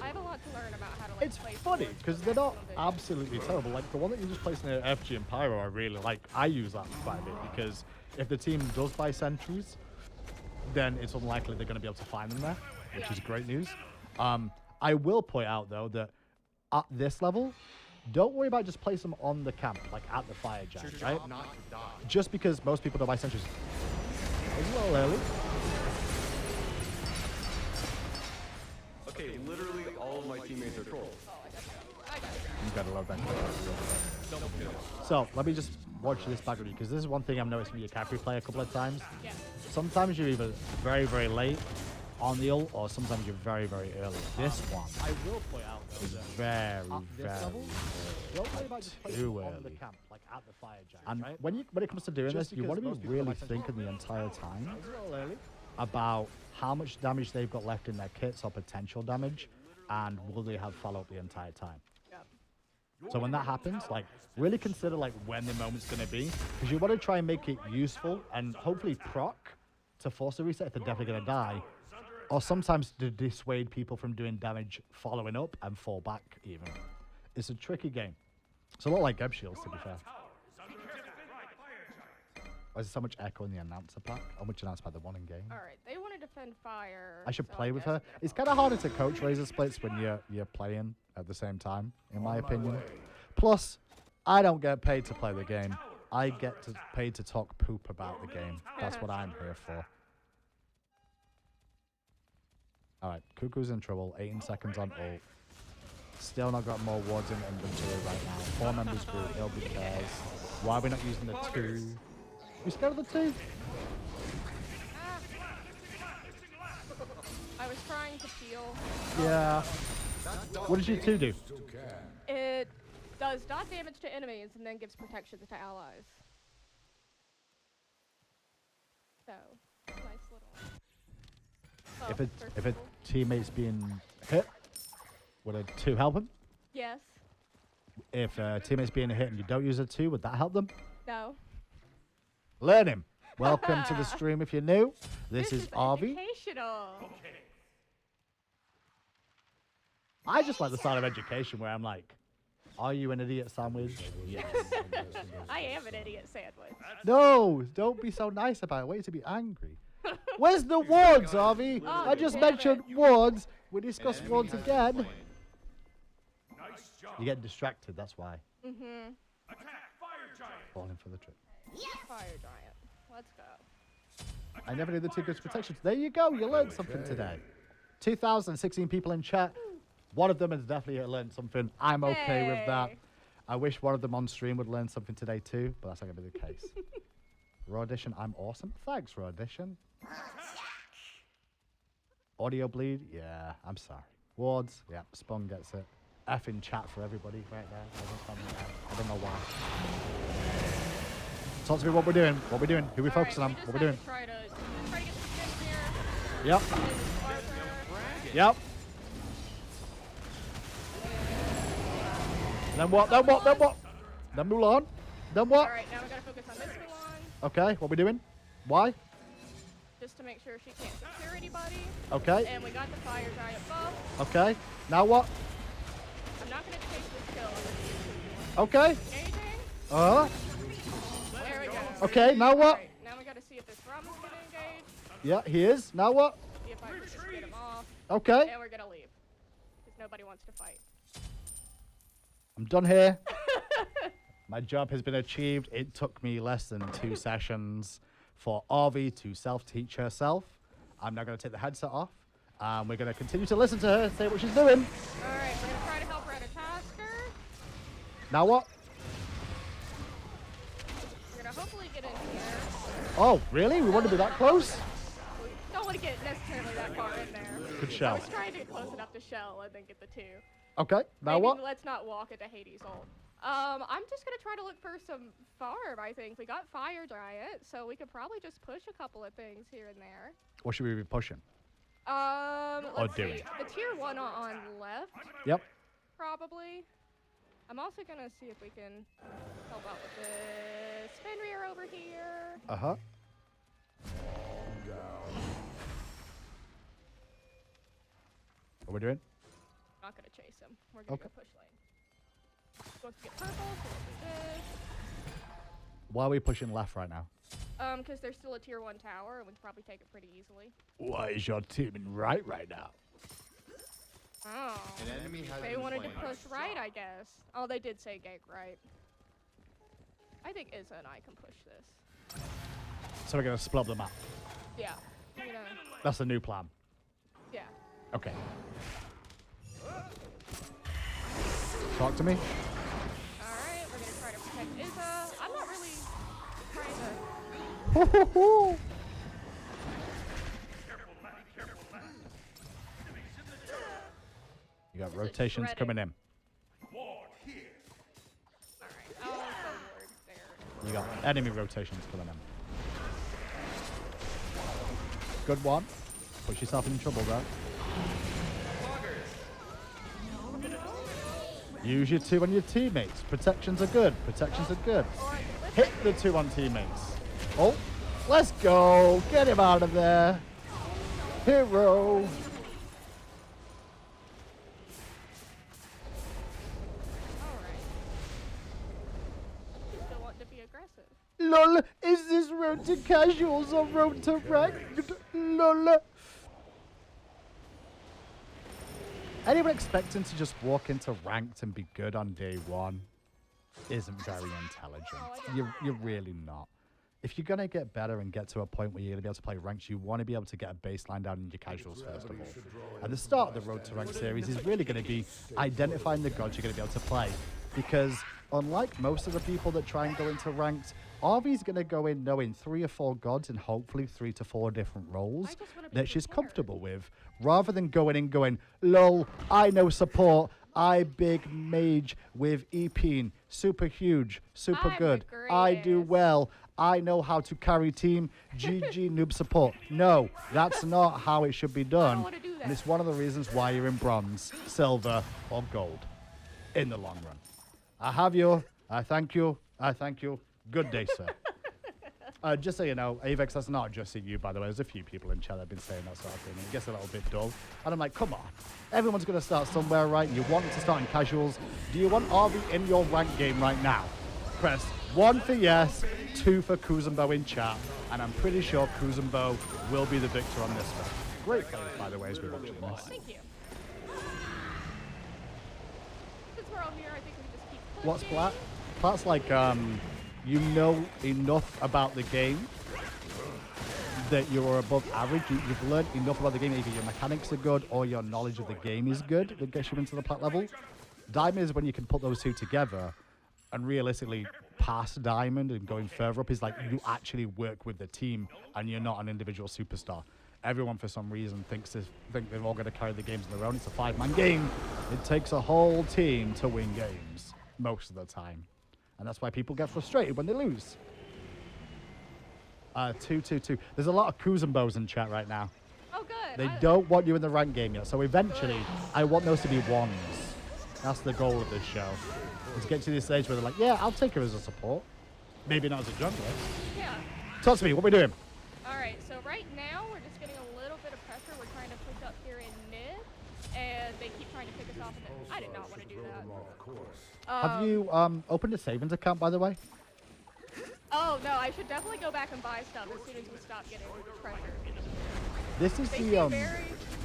S2: I have a lot to learn about how to like.
S1: It's
S2: place
S1: funny
S2: wards
S1: because
S2: for
S1: they're not
S2: maximum vision.
S1: absolutely terrible. Like the one that you just placed near FG and Pyro, I really like. I use that quite a bit because if the team does buy sentries, then it's unlikely they're going to be able to find them there, which is great news. I will point out though that at this level, don't worry about just placing them on the camp, like at the fire giant, right? Just because most people don't buy sentries. It's a little early.
S3: Okay, literally all of my teammates are trolls.
S1: You gotta love that. So let me just watch this back with you, because this is one thing I've noticed when you Cuckoo play a couple of times.
S2: Yeah.
S1: Sometimes you're either very, very late on the ult, or sometimes you're very, very early. This one, I will point out, though, is very, very too early. And when it comes to doing this, you want to be really thinking the entire time about how much damage they've got left in their kits or potential damage, and will they have follow-up the entire time. So when that happens, like, really consider like when the moment's gonna be, because you want to try and make it useful and hopefully proc to force a reset if they're definitely gonna die, or sometimes to dissuade people from doing damage following up and fall back even. It's a tricky game. It's a lot like Geb Shields, to be fair. Why is there so much echo in the announcer pack? How much announcer pack? The one in game.
S2: All right, they want to defend fire.
S1: I should
S2: so
S1: play with
S2: guess
S1: her.
S2: I'm gonna
S1: It's
S2: follow.
S1: kind of harder to coach razor splits when you're playing at the same time, in my opinion. Plus, I don't get paid to play the game. I get paid to talk poop about the game. That's what I'm here for. All right, Cuckoo's in trouble. 18 seconds on ult. Still not got more wards in inventory right now. 4 members group. Nobody cares. Why are we not using the 2? You scared of the 2?
S2: I was trying to heal.
S1: Yeah. What did you 2 do?
S2: It does dot damage to enemies and then gives protections to allies. So, nice little. Oh,
S1: If a teammate's being hit, would a 2 help him?
S2: Yes.
S1: If a teammate's being hit and you don't use a 2, would that help them?
S2: No.
S1: Learn him. Welcome to the stream if you're new. This is Harvey.
S2: Educational.
S1: I just like the style of education where I'm like, are you an idiot sandwich? Yes.
S2: I am an idiot sandwich.
S1: No, don't be so nice about it. Wait to be angry. Where's the wards, Harvey?
S2: Oh,
S1: I just
S2: damn
S1: mentioned
S2: it.
S1: wards. We discuss wards again. You get distracted, that's why.
S2: Mm-hmm.
S1: Falling for the trick.
S2: Fire giant. Let's go.
S1: I never knew the 2 gives protection. There you go. You learned something today. 2,016 people in chat. One of them has definitely learned something. I'm okay with that.
S2: Hey.
S1: I wish one of them on stream would learn something today too, but that's not going to be the case. Raw Audition, I'm awesome. Thanks, Raw Audition. Audio bleed? Yeah, I'm sorry. Wards? Yeah, Spawn gets it. F in chat for everybody right there. I don't know why. Talk to me what we're doing. What we're doing. Who we focusing on? What we're doing.
S2: Try to get some skins here.
S1: Yep.
S2: Arthur.
S1: Yep. Then what? Then what? Then what? Then Mulan. Then what?
S2: Alright, now we gotta focus on this Mulan.
S1: Okay, what we doing? Why?
S2: Just to make sure she can't secure anybody.
S1: Okay.
S2: And we got the fire giant buff.
S1: Okay. Now what?
S2: I'm not gonna chase this kill.
S1: Okay.
S2: Engaging. There we go.
S1: Okay, now what?
S2: Alright, now we gotta see if this Rum's gonna engage.
S1: Yeah, he is. Now what?
S2: See if I can just get him off.
S1: Okay.
S2: And we're gonna leave. Because nobody wants to fight.
S1: I'm done here. My job has been achieved. It took me less than 2 sessions for Harvey to self-teach herself. I'm now going to take the headset off. We're going to continue to listen to her say what she's doing.
S2: Alright, we're gonna try to help her at a tasker.
S1: Now what?
S2: We're gonna hopefully get in here.
S1: Oh, really? We want to be that close?
S2: We don't want to get necessarily that far in there.
S1: Good
S2: I
S1: shell.
S2: was trying to get close enough to shell and then get the 2.
S1: Okay, now
S2: Maybe
S1: what?
S2: let's not walk into Hades' ult. I'm just gonna try to look for some farm, I think. We got Fire Giant, so we could probably just push a couple of things here and there.
S1: What should we be pushing?
S2: Let's
S1: doing.
S2: see. The tier 1 on left,
S1: Yep.
S2: probably. I'm also gonna see if we can help out with this Fenrir over here.
S1: Uh-huh. What we doing?
S2: Not gonna chase him. We're gonna
S1: Okay.
S2: go push lane. Once we get purple, so we'll do this.
S1: Why are we pushing left right now?
S2: Because there's still a tier 1 tower, and we can probably take it pretty easily.
S1: Why is your team in right now?
S2: Oh.
S3: An enemy has
S2: They
S3: been
S2: wanted to
S3: slain.
S2: push right, I guess. Oh, they did say gank right. I think Izza and I can push this.
S1: So we're going to split up the map.
S2: Yeah. You know,
S1: That's the new plan.
S2: yeah.
S1: Okay. Talk to me.
S2: Alright, we're gonna try to protect Izza. I'm not really trying to...
S1: You got rotations
S2: shredding.
S1: coming in.
S2: Alright, I'll forward there.
S1: You got enemy rotations coming in. Good one. Put yourself in trouble there. Use your 2 on your teammates. Protections are good. Protections are good. Hit the 2 on teammates. Oh, let's go. Get him out of there. Hero.
S2: Still want to be aggressive.
S1: LOL, is this road to casuals or road to ranked? LOL. Anyone expecting to just walk into ranked and be good on day 1 isn't very intelligent. You're really not. If you're going to get better and get to a point where you're going to be able to play ranked, you want to be able to get a baseline down in your casuals first of all. And the start of the Road to Ranked series is really going to be identifying the gods you're going to be able to play. Because unlike most of the people that try and go into ranked, Harvey's going to go in knowing 3 or 4 gods and hopefully 3 to 4 different roles that she's comfortable with, rather than going in going, lol, I know support, I big mage with EP, super huge, super good, I do well, I know how to carry team, GG noob support. No, that's not how it should be done. And it's one of the reasons why you're in bronze, silver, or gold in the long run. I have you. I thank you. I thank you. Good day, sir. Just so you know, Avex, that's not just you, by the way. There's a few people in chat that have been saying that sort of thing. And it gets a little bit dull. And I'm like, come on. Everyone's going to start somewhere, right? You want to start in casuals. Do you want Harvey in your rank game right now? Press 1 for yes, 2 for Kuzumbo in chat. And I'm pretty sure Kuzumbo will be the victor on this one. Great play, by the way, as we're watching this.
S2: Thank you. Since we're all here, I think we can just keep pushing.
S1: What's Plat? Plat's like, you know enough about the game that you're above average. You've learned enough about the game. Either your mechanics are good or your knowledge of the game is good that gets you into the plat level. Diamond is when you can put those 2 together and realistically pass Diamond and going further up is like you actually work with the team and you're not an individual superstar. Everyone, for some reason, think they're all going to carry the games on their own. It's a 5-man game. It takes a whole team to win games most of the time. And that's why people get frustrated when they lose. 2-2-2. There's a lot of Kuzumbos in chat right now.
S2: Oh, good.
S1: They don't want you in the rank game yet. So eventually, I want those to be 1s. That's the goal of this show. Is get to this stage where they're like, yeah, I'll take her as a support. Maybe not as a jungler.
S2: Yeah.
S1: Talk to me. What are we doing?
S2: All right. So right now, we're just getting a little bit of pressure. We're trying to push up here in mid. And they keep trying to pick us off. And I did not want to do that.
S1: Have you opened a savings account, by the way?
S2: Oh, no, I should definitely go back and buy stuff as soon as we stop getting pressure.
S1: This is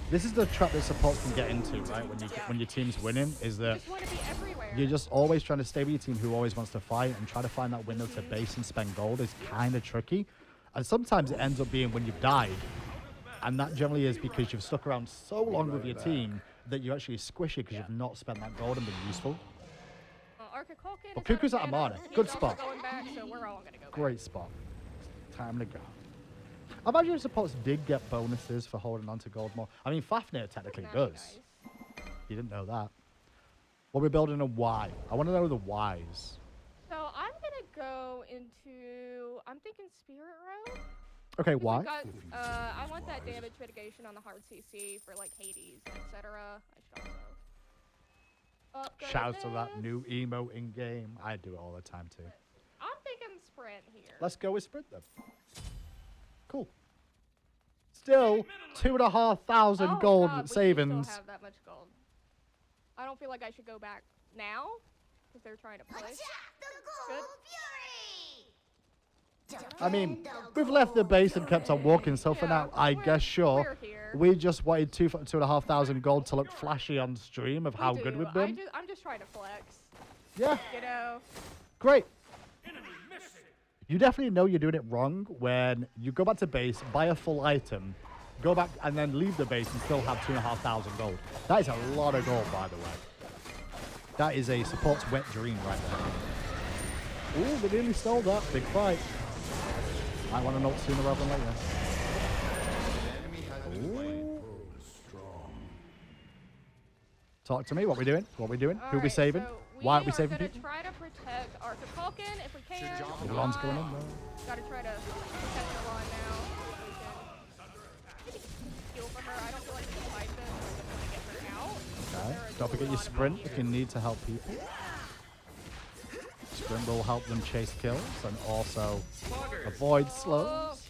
S1: this is the trap that supports can get into, right? When your team's winning, is that
S2: you just want to be everywhere.
S1: You're just always trying to stay with your team who always wants to fight and try to find that window to base and spend gold is kind of tricky. And sometimes it ends up being when you've died. And that generally is because you've stuck around so long with your team that you actually squish it because you've not spent that gold and been useful. Well, Cuckoo's out of mana. Good spot.
S2: Back, so we're all gonna go
S1: Great spot. Time to go. I imagine supports did get bonuses for holding on to gold more. I mean, Fafnir technically does.
S2: Nice.
S1: You didn't know that. Well, we're building a Y. I want to know the Ys.
S2: So I'm gonna go into. I'm thinking Spirit Road.
S1: Okay, why?
S2: I want that damage mitigation on the hard CC for like Hades, etc. I should also.
S1: Shout to that new emote in game. I do it all the time too.
S2: I'm thinking sprint here.
S1: Let's go with sprint then. Cool. Still 2,500 gold savings.
S2: We still have that much gold. I don't feel like I should go back now because they're trying to play. Good.
S1: I mean, we've left the base and kept on walking, so for now, I guess sure. We just wanted 2,500 gold to look flashy on stream of how good we've been.
S2: I'm just trying to flex.
S1: Yeah.
S2: You know.
S1: Great. You definitely know you're doing it wrong when you go back to base, buy a full item, go back and then leave the base and still have 2,500 gold. That is a lot of gold, by the way. That is a support's wet dream right there. Ooh, they nearly stole that. Big fight. I want to know sooner rather than later. Ooh. Talk to me. What we doing? What we doing? Who we saving? Why aren't we saving people?
S2: We're going to try to protect our Falcon if we can.
S1: Milan's going on though.
S2: Got to try to protect Milan now. Maybe heal for her. I don't feel like we can fight this. We're going to get her out.
S1: Okay.
S2: There
S1: Don't forget your sprint if you need to help people. Sprint will help them chase kills and also avoid slows.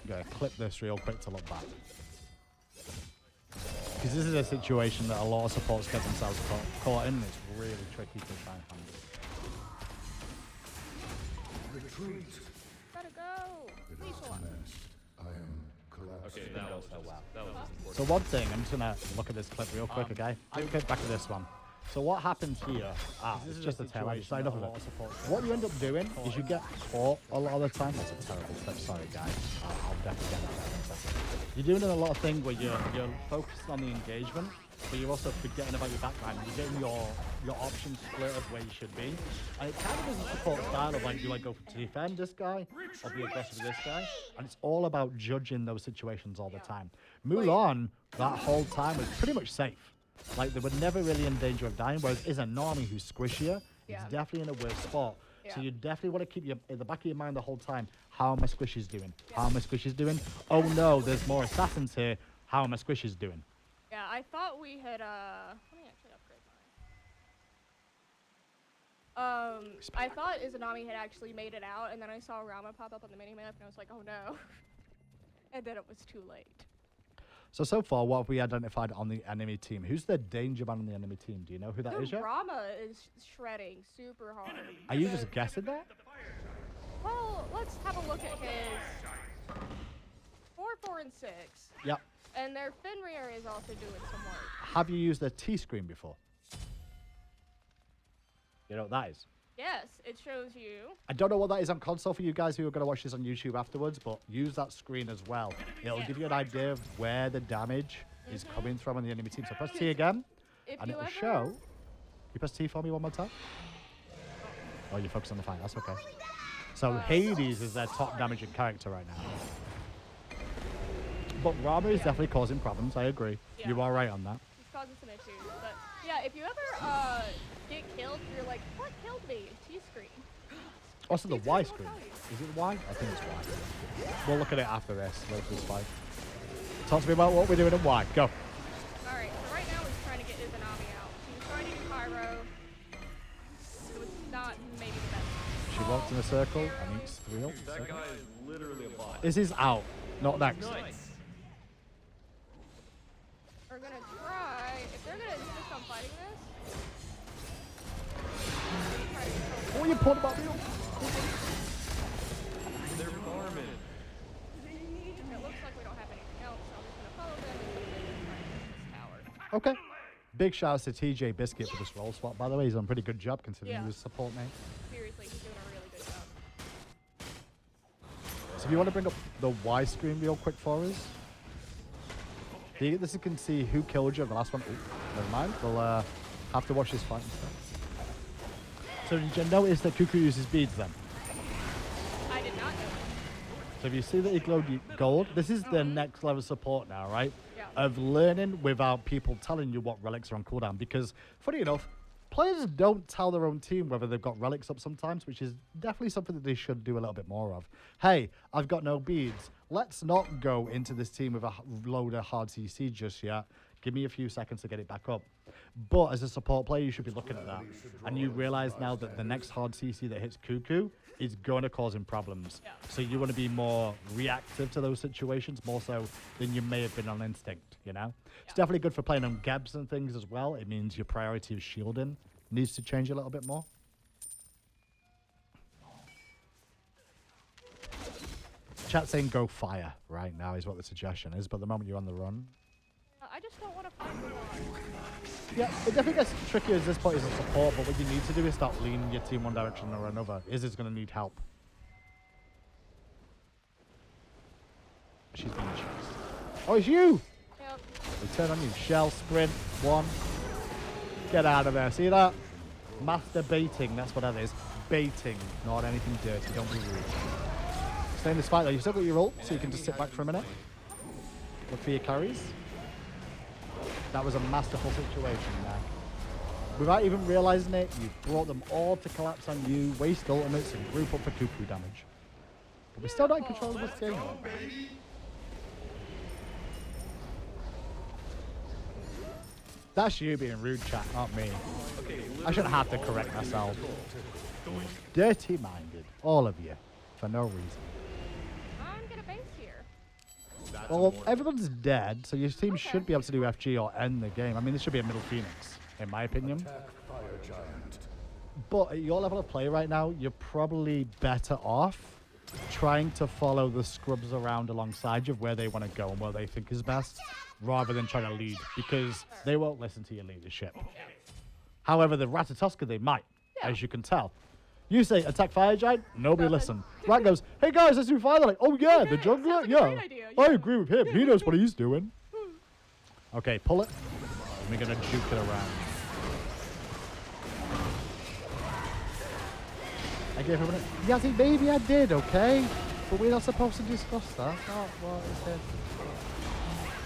S1: I'm going to clip this real quick to look back. Because this is a situation that a lot of supports get themselves caught in. It's really tricky to try and handle.
S5: Retreat.
S2: Gotta go. Lethal.
S5: I am collapsing.
S3: Okay, that was so well. That was important.
S1: So one thing, I'm just going to look at this clip real quick, okay? Let's get back to this one. So what happens here, it's just a tail, I signed off of it. What you end up doing is you get caught a lot of the time. That's a terrible clip, sorry guys. I'll definitely get that in a second. You're doing a lot of things where you're focused on the engagement, but you're also forgetting about your background. You're getting your options split of where you should be. And it kind of is a support style of like, do I go to defend this guy or be aggressive with this guy? And it's all about judging those situations all the time. Mulan, that whole time, was pretty much safe. Like, they were never really in danger of dying, whereas is a Nami who's squishier, it's definitely in a worse spot. So you definitely want to keep in the back of your mind the whole time, how are my squishies doing? How are my squishies doing? Oh no, there's more assassins here. How are my squishies doing?
S2: Yeah, I thought we had, let me actually upgrade mine. I thought Izanami had actually made it out, and then I saw Rama pop up on the minimap, and I was like, oh no. And then it was too late.
S1: So far, what have we identified on the enemy team? Who's the danger man on the enemy team? Do you know who that is yet?
S2: Rama is shredding super hard.
S1: Are you just guessing that?
S2: Well, let's have a look at his 4, 4, and 6.
S1: Yep.
S2: And their Fenrir is also doing some work.
S1: Have you used the T-screen before? You know what that is?
S2: Yes, it shows you.
S1: I don't know what that is on console for you guys who are going to watch this on YouTube afterwards, but use that screen as well. It'll give you an idea of where the damage is coming from on the enemy team. So press T again, and it'll show. You press T for me one more time? Oh, you're focused on the fight. That's okay. So Hades is their top damaging character right now. But Rama is definitely causing problems. I agree.
S2: Yeah.
S1: You are right on that.
S2: He's causing some issues. But yeah, if you ever get killed, you're like, what killed me? T-screen.
S1: Also the Y screen. Is it Y? I think it's Y. We'll look at it after this. Later this fight. Talk to me about what we're doing and why. Go.
S2: Alright, so right now he's trying to get Izanami out. He's trying to use Pyro. So it's not maybe the best.
S1: She walks in a circle and eats 3 ult.
S3: That guy is literally a bot.
S1: This is out. Not next.
S3: Nice.
S2: We're gonna try, if they're gonna insist on fighting this.
S1: What are you putting about me?
S3: They're farming.
S2: It looks like we don't have anything else, so I'm just gonna follow them and try to get this tower.
S1: Okay. Big shout out to TJ Biscuit for this roll swap. By the way, he's done a pretty good job considering he was support mate.
S2: Seriously, he's doing a really good job.
S1: So if you want to bring up the Y screen real quick for us. This you can see who killed you. The last one. Ooh, never mind. We'll have to watch this fight instead. So did you notice that Cuckoo uses beads then?
S2: I did not know.
S1: So if you see that he glowed gold, this is the next level support now, right?
S2: Yeah.
S1: Of learning without people telling you what relics are on cooldown. Because, funny enough, players don't tell their own team whether they've got relics up sometimes, which is definitely something that they should do a little bit more of. Hey, I've got no beads. Let's not go into this team with a load of hard CC just yet. Give me a few seconds to get it back up. But as a support player, you should be looking at that. And you realize now that the next hard CC that hits Cuckoo is going to cause him problems. Yeah. So you want to be more reactive to those situations, more so than you may have been on instinct, you know? Yeah. It's definitely good for playing on Gebs and things as well. It means your priority of shielding needs to change a little bit more. Chat saying go fire right now is what the suggestion is, but the moment you're on the run.
S2: I just don't want to fight Mulan.
S1: Yeah, it definitely gets trickier at this point as a support, but what you need to do is start leaning your team one direction or another. Is going to need help. She's being chased. Oh, it's you!
S2: Yep.
S1: We turn on you. Shell, sprint, 1. Get out of there. See that? Master baiting, that's what that is. Baiting, not anything dirty. Don't be rude. Stay in this fight though. You've still got your ult, so you can just sit back for a minute. Look for your carries. That was a masterful situation there. Without even realizing it, you brought them all to collapse on you, waste ultimates, and group up for Cuckoo damage. But we're still not in control of this game. That's you being rude, chat, not me. I shouldn't have to correct myself. Dirty-minded, all of you, for no reason.
S2: I'm gonna base here.
S1: Well, everyone's dead, so your team should be able to do FG or end the game. I mean, this should be a middle Phoenix, in my opinion. But at your level of play right now, you're probably better off trying to follow the scrubs around alongside you of where they want to go and where they think is best, rather than trying to lead, because they won't listen to your leadership. However, the Ratatoska, they might, as you can tell. You say, attack fire giant, nobody listen. Rat goes, hey guys, let's do fire. They're like, oh yeah, the jungler?
S2: Like
S1: I agree with him. He knows what he's doing. Okay, pull it. And we're going to juke it around. I gave him a... Yeah, see, maybe I did, okay? But we're not supposed to discuss that. Oh, what is it?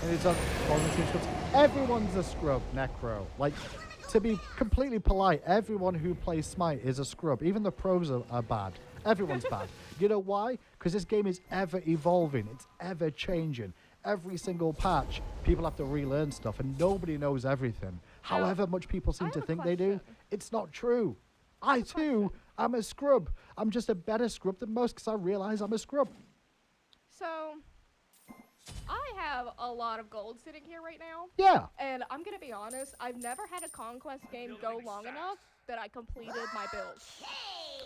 S1: And it's on the team scrubs. Everyone's a scrub, Necro. Like, to be completely polite, everyone who plays Smite is a scrub. Even the pros are bad. Everyone's bad. You know why? Because this game is ever evolving. It's ever changing. Every single patch, people have to relearn stuff, and nobody knows everything. However much people seem to think they do, it's not true. I, too, am a scrub. I'm just a better scrub than most because I realize I'm a scrub.
S2: So, I have a lot of gold sitting here right now.
S1: Yeah.
S2: And I'm going to be honest, I've never had a conquest game go long enough that I completed my build.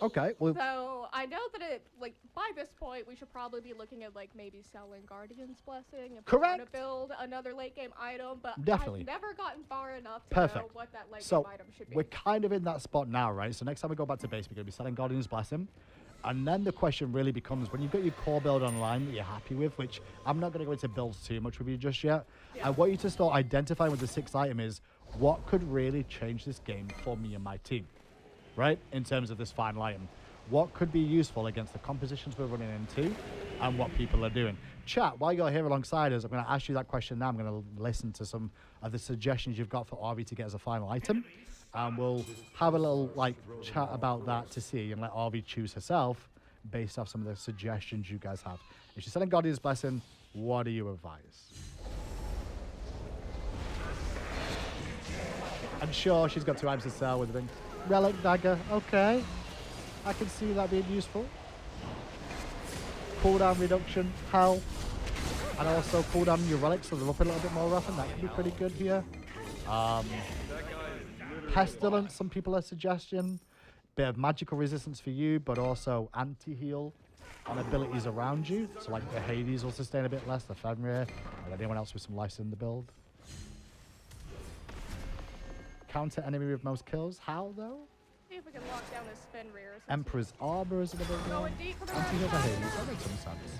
S1: Okay. Well,
S2: so, I know that like, by this point, we should probably be looking at, like, maybe selling Guardian's Blessing if we want to build another late game item, but
S1: definitely.
S2: I've never gotten far enough to know what that late game item should be.
S1: We're kind of in that spot now, right? So next time we go back to base, we're going to be selling Guardian's Blessing. And then the question really becomes, when you've got your core build online that you're happy with, which I'm not going to go into builds too much with you just yet, I want you to start identifying with the 6th item is, what could really change this game for me and my team, right? In terms of this final item. What could be useful against the compositions we're running into and what people are doing. Chat, while you're here alongside us, I'm going to ask you that question now. I'm going to listen to some of the suggestions you've got for Harvey to get as a final item. And we'll have a little chat about that to see and let Harvey choose herself based off some of the suggestions you guys have. If she's selling Guardian's Blessing, what do you advise? I'm sure she's got 2 items to sell with the thing. Relic, Dagger, okay. I can see that being useful. Cooldown reduction, health, and also cooldown your relics so they're up a little bit more often. That could be pretty good here. Pestilence, some people are suggesting. Bit of magical resistance for you, but also anti-heal on abilities around you. So like the Hades will sustain a bit less, the Fenrir, and anyone else with some life in the build. Counter enemy with most kills. How though?
S2: See if we can lock down this Fenrir.
S1: Emperor's Arbor is a bit more.
S2: Going deep for the
S1: Anti-heal for Hades. That makes some sense.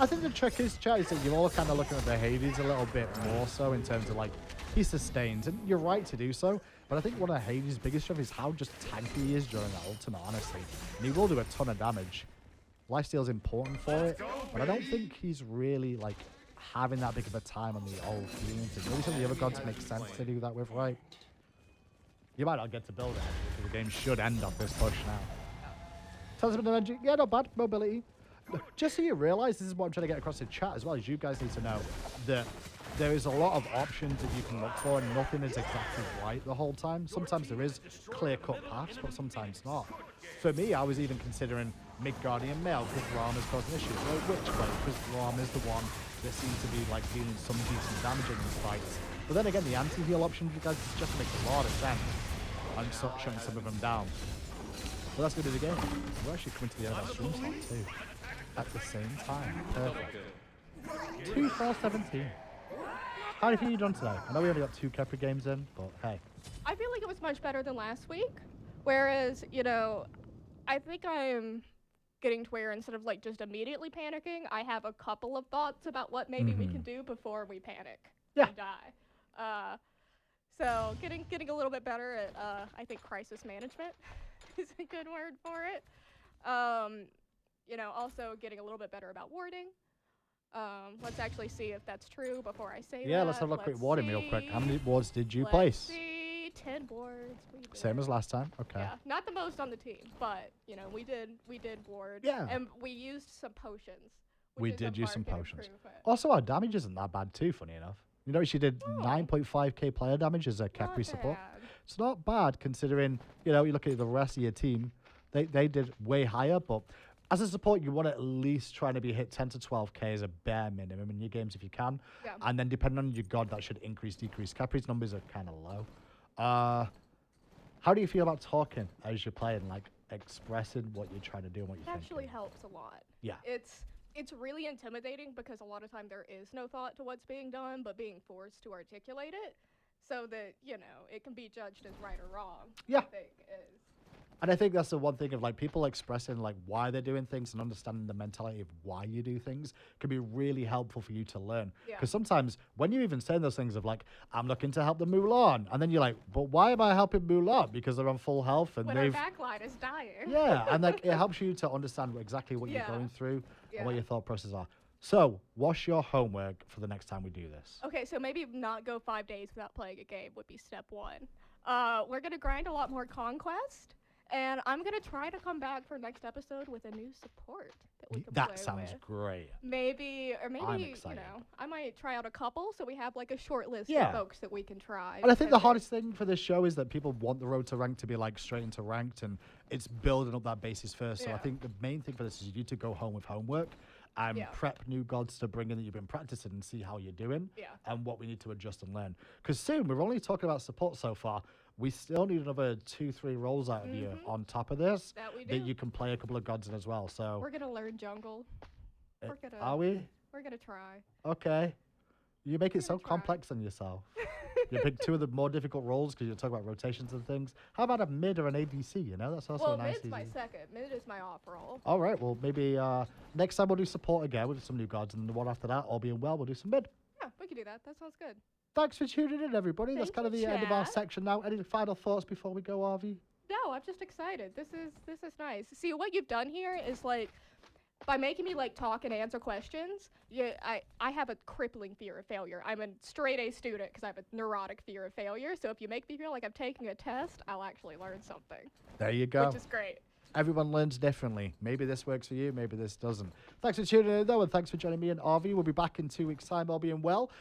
S1: I think the trick is, chat, is that you're all kind of looking at the Hades a little bit more so in terms of like, he sustains, and you're right to do so, but I think one of Hades' biggest strengths is how just tanky he is during that ultimate, honestly. And he will do a ton of damage. Lifesteal's important for it, but I don't think he's really like having that big of a time on the old healing thing. Maybe some of the other gods make sense to do that with, right? You might not get to build it, because the game should end off this push now. Talisman energy, yeah, not bad. Mobility. Just so you realize, this is what I'm trying to get across in chat as well, as you guys need to know that there is a lot of options that you can look for, and nothing is exactly right the whole time. Sometimes there is clear-cut paths, but sometimes not. For me, I was even considering mid-guardian male, because Ram is causing issues. Well, which way? Because Ram is the one that seems to be like dealing some decent damage in these fights. But then again, the anti-heal option, you guys, just makes a lot of sense. I'm shutting some of them down. But that's going to be the game. We're actually coming to the end of our stream slot too. At the same time. Perfect. 2-4-17. How do you think you've done today? I know we only got 2 Kepri games in, but hey.
S2: I feel like it was much better than last week. Whereas, you know, I think I'm getting to where instead of like just immediately panicking, I have a couple of thoughts about what maybe we can do before we panic and die. So getting a little bit better at I think crisis management is a good word for it. You know, also getting a little bit better about warding. Let's actually see if that's true before I say that.
S1: Yeah, let's have a quick warding real quick. How many wards did you place?
S2: Let's see, 10 wards.
S1: Same as last time. Okay.
S2: Yeah, not the most on the team, but you know, we did ward.
S1: Yeah.
S2: And we used some potions,
S1: We did use some potions. Also, our damage isn't that bad too, funny enough. You know, she did 9.5k player damage as a Capri support. It's not bad considering, you know, you look at the rest of your team, they did way higher, but as a support, you want to at least try to be hit 10 to 12k as a bare minimum in your games if you can. Yeah. And then depending on your god, that should increase, decrease. Capri's numbers are kind of low. How do you feel about talking as you're playing, like expressing what you're trying to do and what you're thinking? It actually
S2: helps a lot.
S1: Yeah.
S2: It's really intimidating because a lot of time there is no thought to what's being done, but being forced to articulate it so that, you know, it can be judged as right or wrong.
S1: Yeah.
S2: I think is.
S1: And I think that's the one thing of like people expressing like why they're doing things and understanding the mentality of why you do things can be really helpful for you to learn. Because sometimes when you're even saying those things of like, I'm looking to help the Mulan, and then you're like, but why am I helping Mulan? Because they're on full health and
S2: when our backline is dying.
S1: Yeah, and like it helps you to understand exactly what you're going through and what your thought processes are. So, what's your homework for the next time we do this?
S2: Okay, so maybe not go 5 days without playing a game would be step one. We're going to grind a lot more Conquest. And I'm going to try to come back for next episode with a new support that we can play with.
S1: That sounds great.
S2: Maybe, you know, I might try out a couple so we have like a short list of folks that we can try.
S1: And I think the hardest thing for this show is that people want the road to rank to be like straight into ranked, and it's building up that basis first. So I think the main thing for this is you need to go home with homework and prep new gods to bring in that you've been practicing and see how you're doing and what we need to adjust and learn. Because soon, we're only talking about support so far. We still need another 2-3 rolls out of you on top of this that you can play a couple of gods in as well. So
S2: we're gonna learn jungle.
S1: Are we?
S2: We're gonna try.
S1: Okay. You make it so complex on yourself. You pick 2 of the more difficult roles because you're talking about rotations and things. How about a mid or an ADC? You know, that's also nice.
S2: Mid's my second. Mid is my off role.
S1: All right. Well, maybe next time we'll do support again with some new gods, and the one after that, all being well, we'll do some mid.
S2: Yeah, we can do that. That sounds good.
S1: Thanks for tuning in, everybody. That's kind of the end of our section now. Any final thoughts before we go, Harvey?
S2: No, I'm just excited. This is nice. See, what you've done here is like, by making me like talk and answer questions, I have a crippling fear of failure. I'm a straight A student because I have a neurotic fear of failure. So if you make me feel like I'm taking a test, I'll actually learn something.
S1: There you go.
S2: Which is great.
S1: Everyone learns differently. Maybe this works for you, maybe this doesn't. Thanks for tuning in, though, and thanks for joining me and Harvey. We'll be back in 2 weeks' time, all being well.